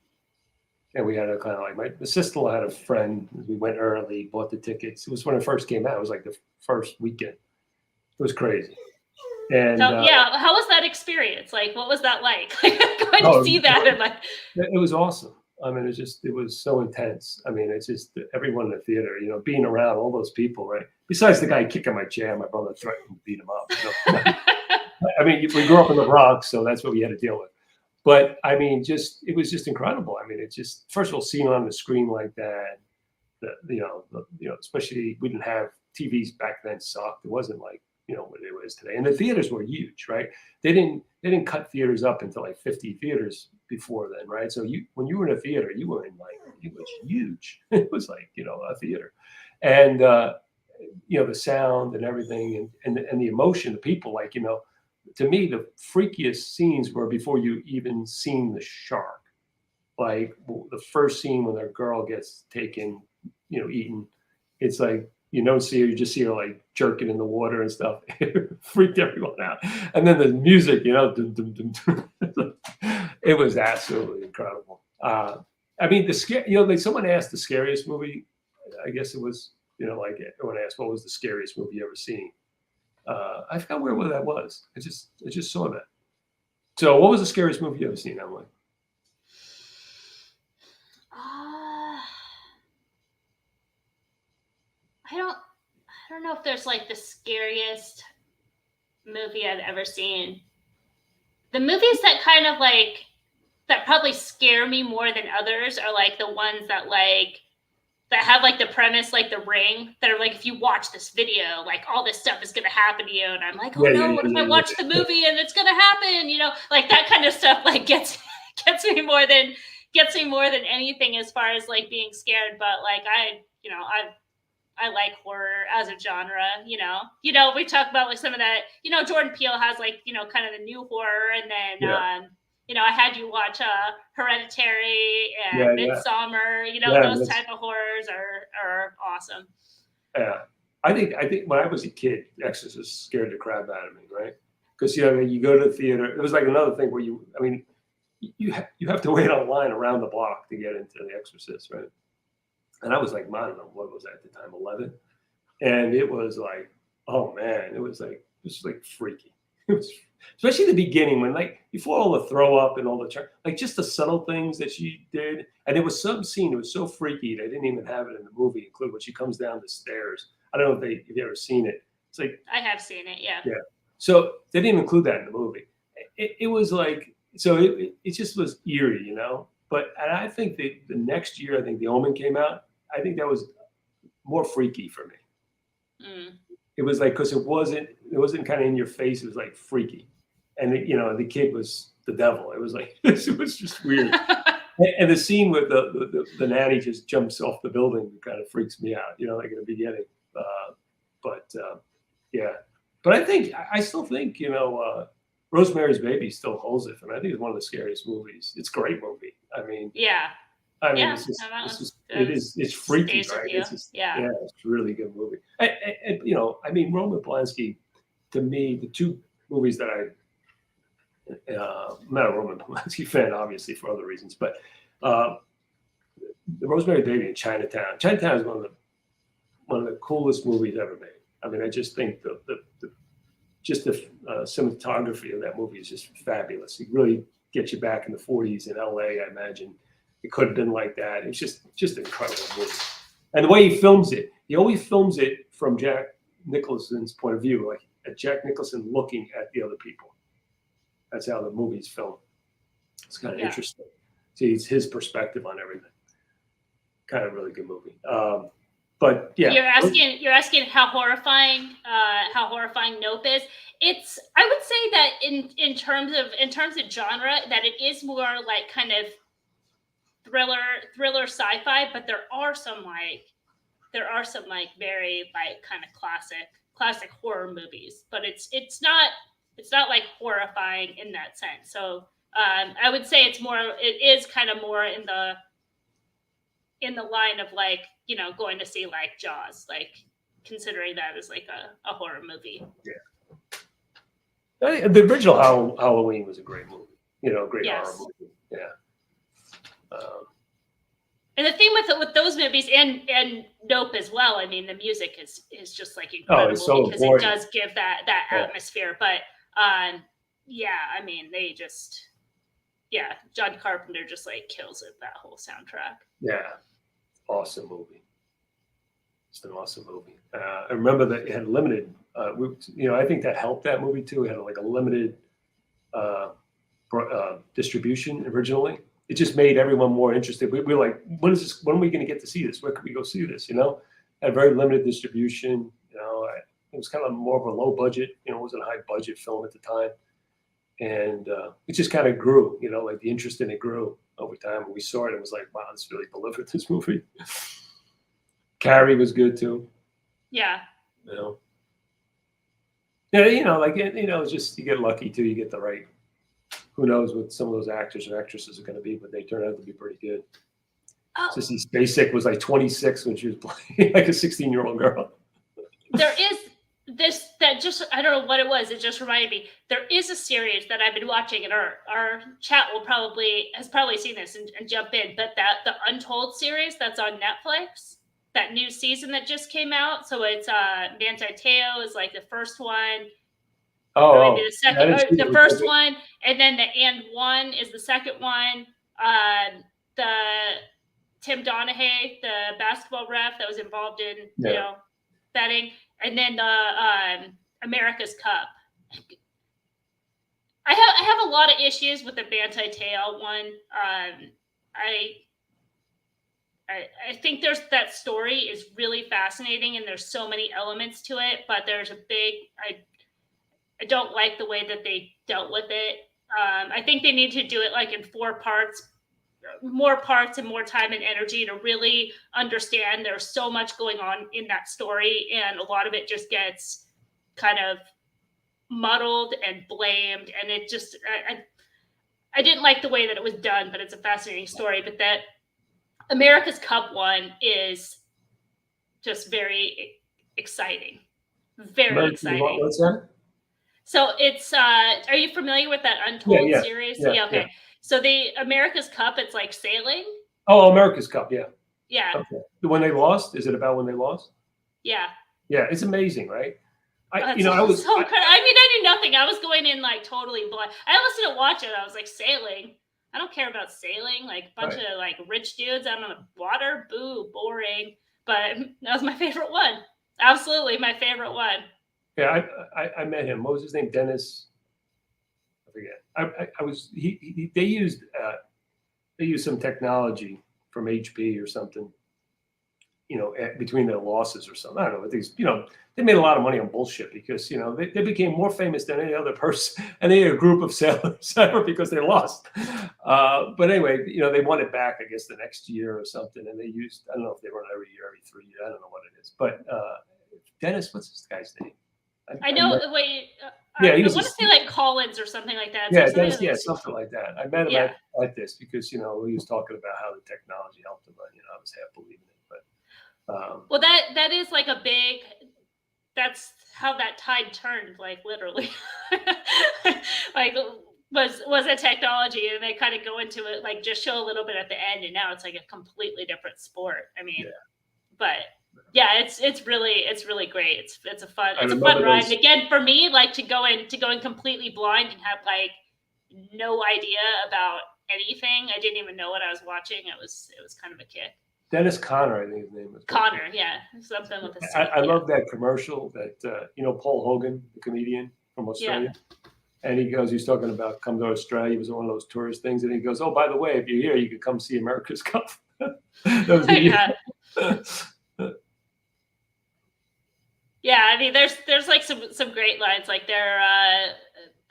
and we had a kind of like the sister had a friend. We went early, bought the tickets. It was when it first came out. It was like the first weekend. It was crazy. And so, how was that experience? Like, what was that like? Going to see that, and like, it was awesome. It was so intense. It's just everyone in the theater, being around all those people, right? Besides the guy kicking my chair, my brother threatened to beat him up. We grew up in the Bronx, so that's what we had to deal with. But it was just incredible. It's just, first of all, seeing on the screen like that, especially we didn't have TVs back then. Sucked. It wasn't like what it was today, and the theaters were huge, right? They didn't cut theaters up into like 50 theaters before then, right? So when you were in a theater, you were in like, it was huge. It was like a theater, and the sound and everything, and the emotion, the people, like to me the freakiest scenes were before you even seen the shark. Like the first scene when their girl gets taken, eaten, it's like, you don't see her, you just see her like jerking in the water and stuff. It freaked everyone out. And then the music, dum, dum, dum, dum. It was absolutely incredible. Someone asked the scariest movie. I guess it was, like everyone asked, what was the scariest movie you ever seen? I forgot where that was. I just saw that. So what was the scariest movie you ever seen, Emily? I don't know if there's like the scariest movie I've ever seen. The movies that kind of like, that probably scare me more than others are like the ones that have like the premise, like The Ring, that are like, if you watch this video, like all this stuff is going to happen to you. And I'm like, what if I watch the movie and it's going to happen? Like that kind of stuff, like gets me more than anything as far as like being scared. But like, I like horror as a genre, we talk about like some of that, Jordan Peele has like, kind of the new horror. And then, I had you watch Hereditary and Midsommar, those type of horrors are awesome. Yeah. I think when I was a kid, Exorcist scared the crap out of me, right? Because, you go to the theater, it was like another thing where you have to wait online around the block to get into The Exorcist, right? And I was like, I don't know, what was I at the time, 11? And it was like, oh man, it was like freaky. It was, especially the beginning when, like, before all the throw up and all the like just the subtle things that she did. And it was some scene, it was so freaky, they didn't even have it in the movie, including when she comes down the stairs. I don't know if you've ever seen it. It's like, I have seen it, yeah. Yeah. So they didn't include that in the movie. It was like, so it just was eerie, But and I think the next year, I think The Omen came out. I think that was more freaky for me. Mm. It was like, because it wasn't kind of in your face. It was like freaky, and the kid was the devil. It was like it was just weird. And the scene with the nanny just jumps off the building kind of freaks me out. Like in the beginning. But I still think Rosemary's Baby still holds it. I think it's one of the scariest movies. It's a great movie. Yeah. It's freaky, right? It's a really good movie. Roman Polanski, to me, the two movies that I'm not a Roman Polanski fan, obviously, for other reasons, but The Rosemary Baby in Chinatown. Chinatown is one of the coolest movies ever made. I mean, I just think the cinematography of that movie is just fabulous. It really gets you back in the 40s in LA. I imagine it could have been like that. It's just an incredible movie. And the way he films it, he always films it from Jack Nicholson's point of view, like at Jack Nicholson looking at the other people. That's how the movie's filmed. It's kind of interesting. See, it's his perspective on everything. Kind of really good movie. But yeah, you're asking how horrifying Nope is. It's, I would say that in terms of genre, that it is more like kind of thriller sci-fi, but there are some very like kind of classic horror movies, but it's not like horrifying in that sense. So I would say it is kind of more in the line of like, you know, going to see like Jaws, like considering that as like a horror movie. Yeah. The original Halloween was a great movie, you know, great horror movie. Yeah. And the thing with those movies and Nope as well, I mean, the music is just like incredible because it does give that atmosphere. But yeah, I mean, John Carpenter just like kills it, that whole soundtrack. Yeah, awesome movie. It's an awesome movie. I remember that it had limited. I think that helped that movie too. It had like a limited distribution originally. It just made everyone more interested. We were like, when are we going to get to see this? Where could we go see this? You know, had very limited distribution. You know, it was kind of more of a low budget. You know, it wasn't a high budget film at the time, and it just kind of grew. You know, like the interest in it grew over time. When we saw it, it was like, wow, this really delivered, this movie. Carrie was good too. Yeah. You know. Yeah, you know, like it's just you get lucky too. You get the right. Who knows what some of those actors or actresses are going to be, but they turn out to be pretty good. Oh. Sissy Spacek was like 26 when she was playing like a 16-year-old girl. There is this that just, I don't know what it was. It just reminded me. There is a series that I've been watching, and our chat has probably seen this and jump in. But the Untold series that's on Netflix, that new season that just came out. So it's Manti Te'o is like the first one. Oh, maybe the second, or the first one, and then the And One is the second one. The Tim Donaghy, the basketball ref that was involved in you know betting, and then the America's Cup. I have a lot of issues with the Manti Te'o one. I think that story is really fascinating, and there's so many elements to it, but there's I don't like the way that they dealt with it. I think they need to do it like in 4 parts, more parts and more time and energy to really understand there's so much going on in that story. And a lot of it just gets kind of muddled and blamed. And it just, I didn't like the way that it was done, but it's a fascinating story. But that America's Cup one is just very exciting. Very exciting. What's that? So it's, are you familiar with that Untold series? Yeah, okay. Yeah. So the America's Cup, it's like sailing. Oh, America's Cup, yeah. Yeah. Okay. When they lost? Is it about when they lost? Yeah. Yeah, it's amazing, right? I mean, I knew nothing. I was going in like totally blind. I almost didn't watch it. I was like, sailing. I don't care about sailing. Like a bunch of like rich dudes out on the water. Boo, boring. But that was my favorite one. Absolutely my favorite one. Yeah, I met him. What was his name? Dennis. I forget. They used some technology from HP or something, you know, between their losses or something. I don't know. These, you know, they made a lot of money on bullshit because, you know, they became more famous than any other person, and they had a group of sailors ever because they lost. But anyway, you know, they won it back, I guess, the next year or something, and they used, I don't know if they run every year, every 3 years. I don't know what it is. But Dennis, what's this guy's name? I know the way. I want to say like Collins or something like that. Yeah, something like that. I met him at this because, you know, he was talking about how the technology helped him. You know, I was half believing it, but well, that is like a big. That's how that tide turned, like literally. Like was a technology, and they kind of go into it, like just show a little bit at the end, and now it's like a completely different sport. I mean, but yeah, it's really great. It's a fun ride. And again, for me, like to go in completely blind and have like no idea about anything. I didn't even know what I was watching. It was kind of a kick. Dennis Conner, I think his name was. Connor, yeah, something with a C. I love that commercial that Paul Hogan, the comedian from Australia. Yeah. And he's talking about come to Australia. It was one of those tourist things. And he goes, oh, by the way, if you're here, you could come see America's Cup. Yeah, I mean, there's like some great lines. Like they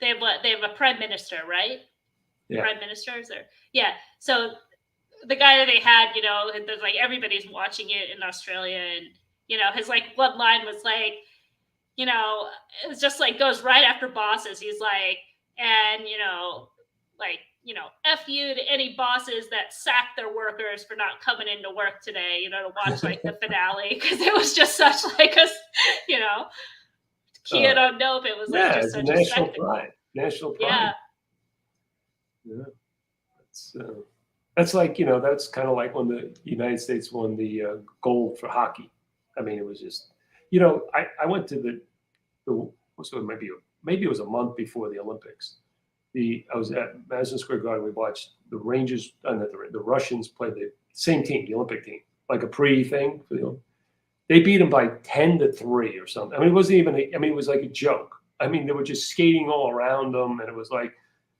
have a prime minister, right? Yeah. Prime ministers, or yeah. So the guy that they had, there's like everybody's watching it in Australia, and his like one line was like, it's just like goes right after bosses. He's like, and F you to any bosses that sack their workers for not coming into work today, to watch like the finale, because it was just such like a, kid on Nope. It was like just such a spectacle. National pride. Yeah. That's like, that's kind of like when the United States won the gold for hockey. I mean, it was just, I went to so maybe it was a month before the Olympics. I was at Madison Square Garden. We watched the Rangers, the Russians play the same team, the Olympic team, like a pre-thing. They beat them by 10-3 or something. I mean, it wasn't even. It was like a joke. I mean, they were just skating all around them, and it was like,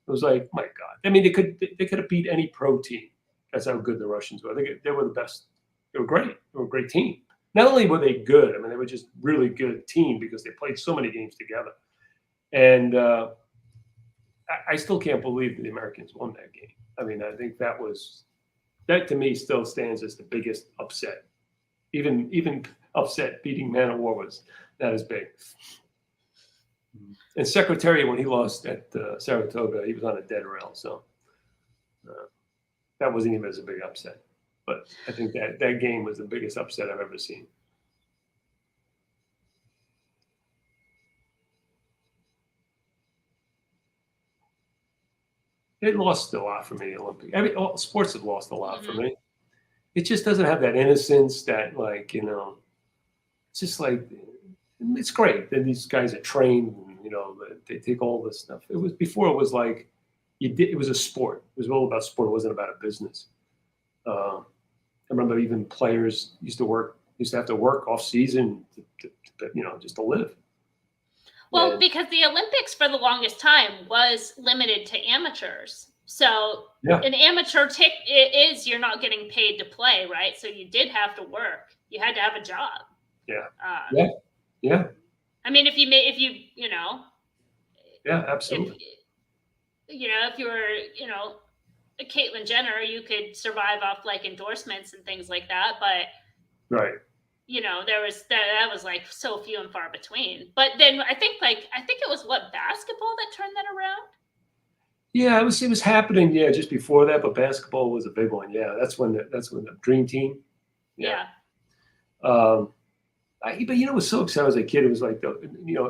my God. I mean, they could have beat any pro team. That's how good the Russians were. They were the best. They were great. They were a great team. Not only were they good, I mean, they were just really good team because they played so many games together. And I still can't believe that the Americans won that game. I mean, I think that to me still stands as the biggest upset. Even upset beating Man of War was not as big. And Secretariat, when he lost at Saratoga, he was on a dead rail. So that wasn't even as a big upset. But I think that game was the biggest upset I've ever seen. It lost a lot for me, the Olympics. I mean, all sports have lost a lot for me. It just doesn't have that innocence that, like, it's just like, it's great that these guys are trained and, they take all this stuff. It was before, it was like, it was a sport. It was all about sport. It wasn't about a business. I remember even players used to have to work off season, just to live. Well, because the Olympics for the longest time was limited to amateurs. So an amateur you're not getting paid to play, right? So you did have to work. You had to have a job. Yeah. Yeah. I mean, if you Yeah, absolutely. If you were, a Caitlyn Jenner, you could survive off like endorsements and things like that. But right. There was that was like so few and far between. But then I think it was basketball that turned that around. Yeah, it was happening. Yeah, just before that, but basketball was a big one. Yeah, that's when the Dream Team. Yeah. But it was so exciting as a kid. It was like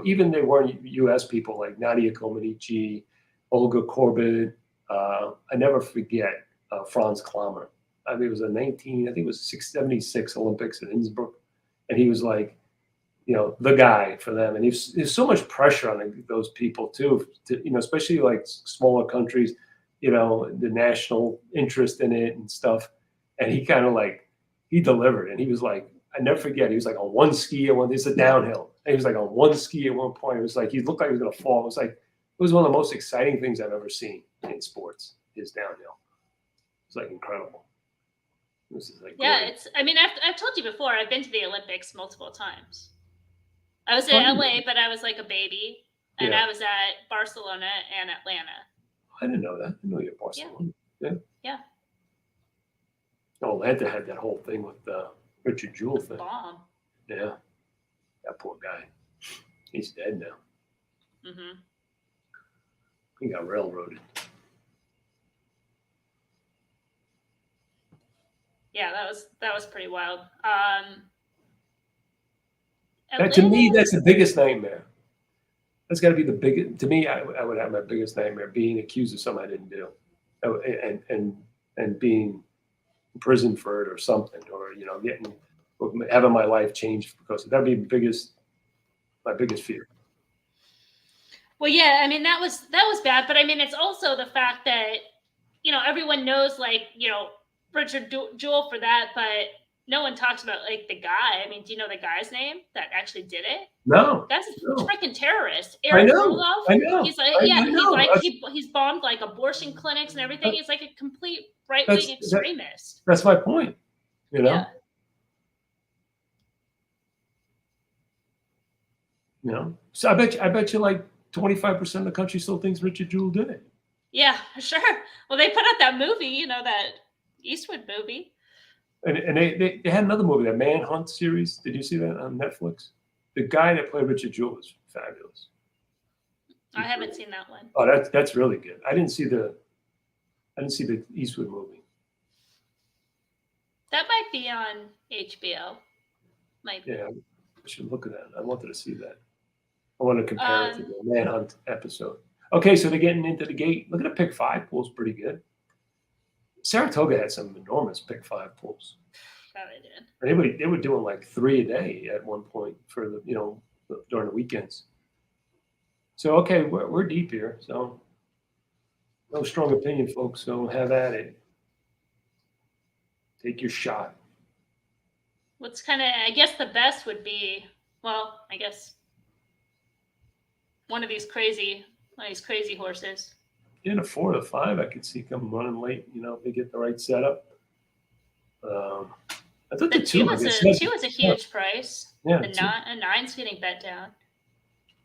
even they weren't U.S. people like Nadia Comaneci, Olga Korbut. I never forget Franz Klammer. I mean, it was I think it was 676 Olympics in Innsbruck. And he was like, the guy for them. And there's so much pressure on those people too, especially like smaller countries, the national interest in it and stuff. And he kind of like, he delivered. And he was like, I never forget, he was like on one ski it's a downhill. And he was like on one ski at one point. It was like, he looked like he was going to fall. It was one of the most exciting things I've ever seen in sports, is downhill. It's like incredible. This is like great. I've told you before, I've been to the Olympics multiple times. I was in LA, but I was like a baby, and I was at Barcelona and Atlanta. I didn't know that. I didn't know you were Barcelona. Yeah. Oh, Atlanta had that whole thing with the Richard Jewell thing. Bomb. Yeah. That poor guy. He's dead now. Mm-hmm. He got railroaded. Yeah, that was pretty wild. To me, that's the biggest nightmare. That's got to be the biggest. To me, I would have my biggest nightmare being accused of something I didn't do, and being imprisoned for it or something, or having my life changed because that'd be my biggest fear. Well, yeah, I mean that was bad, but I mean it's also the fact that everyone knows Richard Jewell for that, but no one talks about the guy. I mean, do you know the guy's name that actually did it? No, that's a freaking terrorist. I Eric know. Roloff. I know. He's like, he's bombed abortion clinics and everything. He's like a complete right-wing extremist. That's my point. Yeah. So I bet you like 25% of the country still thinks Richard Jewell did it. Yeah, sure. Well, they put out that movie, that Eastwood movie. And they had another movie, that Manhunt series. Did you see that on Netflix? The guy that played Richard Jewell is fabulous. I haven't seen that one. Oh, that's really good. I didn't see the Eastwood movie. That might be on HBO. Might be. Yeah, I should look at that. I wanted to see that. I want to compare it to the Manhunt episode. Okay, so they're getting into the gate. Look at the Pick-5 pool's pretty good. Saratoga had some enormous Pick-5 pools. Yeah, they did. They were doing like 3 a day at one point for the during the weekends. So okay, we're deep here. So no strong opinion, folks. So have at it. Take your shot. What's I guess the best would be, well, I guess one of these crazy horses. In a 4 or 5, I could see come running late. If they get the right setup. I thought the 2 was a huge price. Yeah, the 9's getting bet down.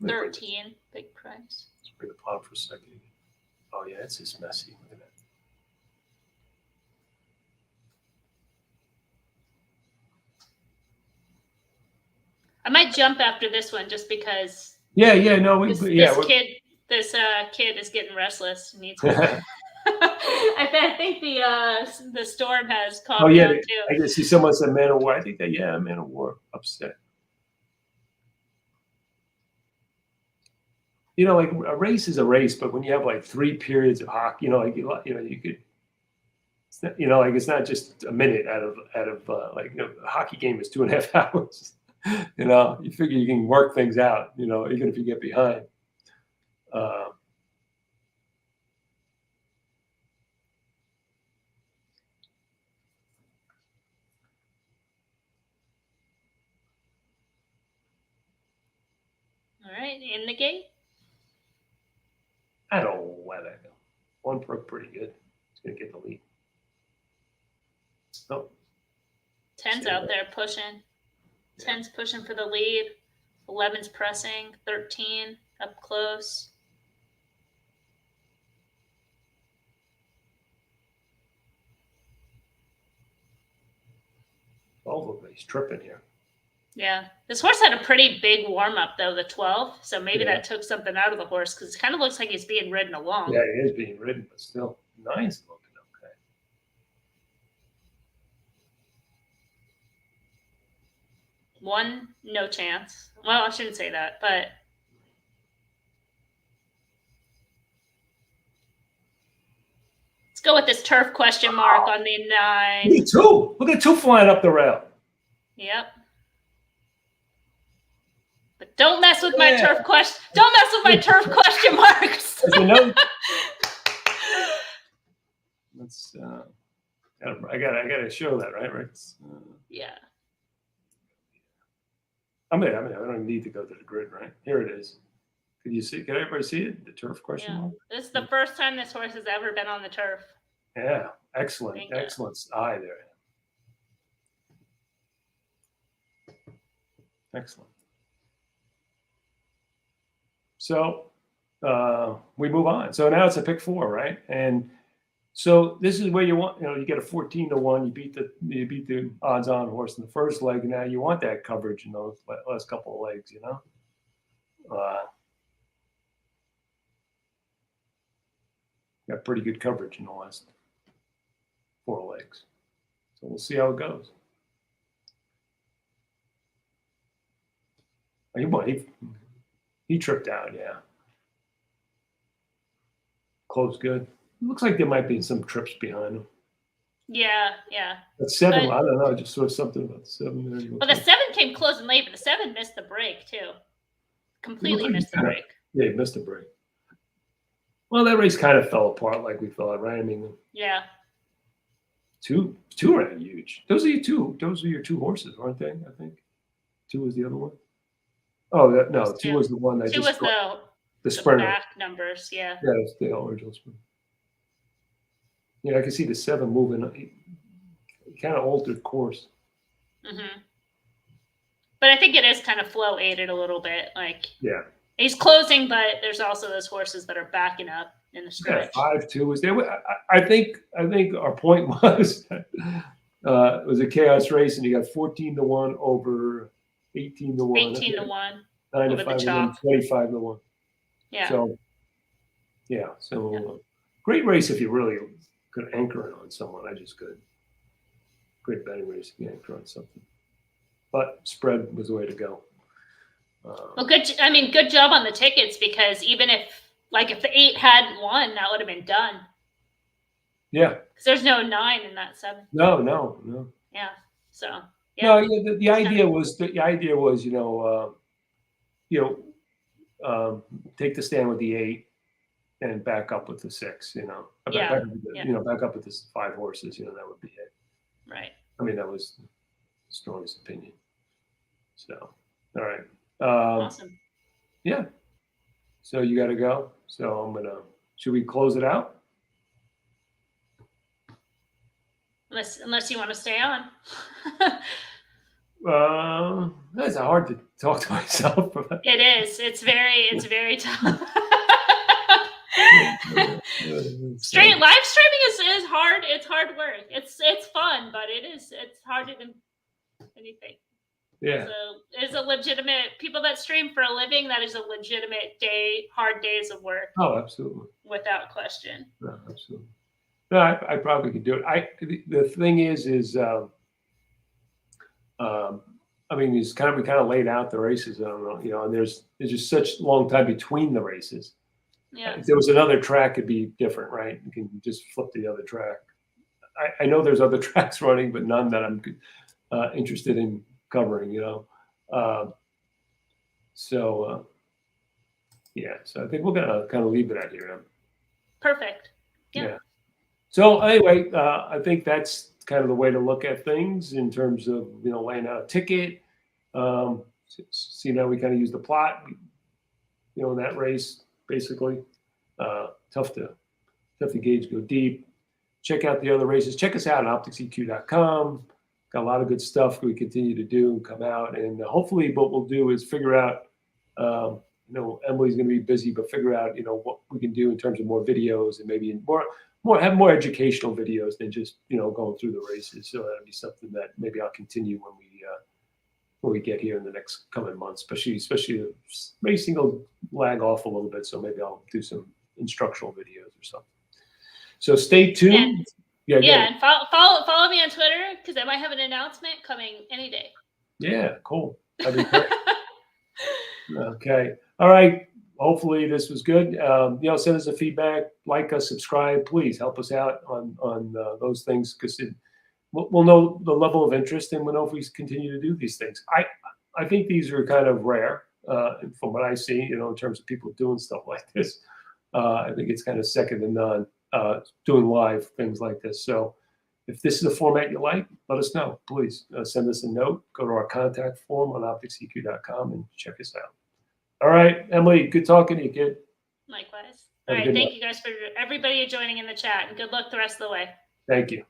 13, big price. Let's bring the pot for a second. Oh yeah, it's just messy. Look at that. I might jump after this one just because. Yeah, no, this kid is getting restless. Needs. I think the storm has calmed down too. I guess see someone said Man of War. I think that Man of War upset. Like a race is a race, but when you have like 3 periods of hockey, you could. It's not just a minute out of a hockey game is 2.5 hours. You figure you can work things out. Even if you get behind. All right, in the gate. I don't know why that go. 1 perk pretty good. It's gonna get the lead. Oh. 10's out there pushing. 10's pushing for the lead. 11's pressing. 13 up close. He's tripping here. Yeah. This horse had a pretty big warm-up, though, the 12. So maybe that took something out of the horse because it kind of looks like he's being ridden along. Yeah, he is being ridden, but still. 9's looking okay. 1, no chance. Well, I shouldn't say that, but... Let's go with this turf question mark on the 9. Me too. Look at 2 flying up the rail. Yep. But don't mess with my turf question. Don't mess with my turf question marks. Let's. I gotta show that, right? Yeah. I don't even need to go to the grid, right? Here it is. Can you see? Can everybody see it? The turf question mark. This is the first time this horse has ever been on the turf. Yeah, excellent eye there. Excellent. So we move on. So now it's a pick 4, right? And so this is where you want, you get a 14-1. You beat the odds-on horse in the first leg. And now you want that coverage in those last couple of legs, Got pretty good coverage in the last 4 legs. So we'll see how it goes. He tripped out. Yeah. Closed good. Looks like there might be some trips behind him. Yeah. But 7, But- I don't know. I just saw something about 7 there. Well, the 7 came closing late, but the 7 missed the break too. Completely missed the break. Yeah, he missed a break. Well, that race kind of fell apart like we thought, right? I mean, Yeah. two ran huge. Those are your two horses, aren't they? I think 2 was the other one. Oh, no, 2 was the one that 2 just was the sprinter. back numbers. Yeah. Yeah, it's the original sprinter. Yeah, I can see the 7 moving. He kind of altered course. Mm-hmm. But I think it is kind of flow aided a little bit. Like, yeah, he's closing, but there's also those horses that are backing up in the stretch. Yeah, 5-2 was there. I think our point was it was a chaos race, and you got 14-1 over 18-1. 18-1. 9-5, 25-1. Yeah. So, yeah. So, great race if you really could anchor it on someone. I just could. Great betting race if you anchor on something. But spread was the way to go. Well, good. I mean, good job on the tickets, because even if the 8 hadn't won, that would have been done. Yeah. Because there's no 9 in that 7. No. Yeah. So. Yeah. No, the idea was take the stand with the 8 and back up with the 6. Back up with the 5 horses. That would be it. Right. I mean, that was the strongest opinion. So, all right. Awesome. Yeah. So you got to go. So should we close it out? Unless you want to stay on. That's hard to talk to myself about. It is. It's very tough. Live streaming is hard. It's hard work. It's fun, but it's harder than anything. Yeah. So it's a legitimate, people that stream for a living, that is a legitimate hard days of work. Oh, absolutely. Without question. No, absolutely. No, I probably could do it. The thing is I mean, we kind of laid out the races. I don't know, and there's just such long time between the races. Yeah. If there was another track, it'd be different, right? You can just flip to the other track. I know there's other tracks running, but none that I'm interested in covering, So I think we're gonna kind of leave it at here. Perfect. Yeah. So anyway, I think that's kind of the way to look at things in terms of laying out a ticket. See, now we kind of use the plot, in that race basically. Tough to gauge, go deep. Check out the other races. Check us out at OptixEQ.com. Got a lot of good stuff we continue to do and come out, and hopefully what we'll do is figure out. Emily's going to be busy, but figure out what we can do in terms of more videos and maybe have more educational videos than just going through the races. So that'll be something that maybe I'll continue when we get here in the next coming months, especially the racing will lag off a little bit. So maybe I'll do some instructional videos or something. So stay tuned. And follow me on Twitter, because I might have an announcement coming any day. Yeah, cool. That'd be great. Okay. All right. Hopefully this was good. Send us a feedback, like us, subscribe. Please help us out on those things, because we'll know the level of interest, and we'll know if we continue to do these things. I think these are kind of rare from what I see, in terms of people doing stuff like this. I think it's kind of second to none doing live things like this. So if this is a format you like, let us know. Please send us a note. Go to our contact form on OptixEQ.com and check us out. All right, Emily, good talking to you, kid. Likewise. All right, thank you guys for everybody joining in the chat, and good luck the rest of the way. Thank you.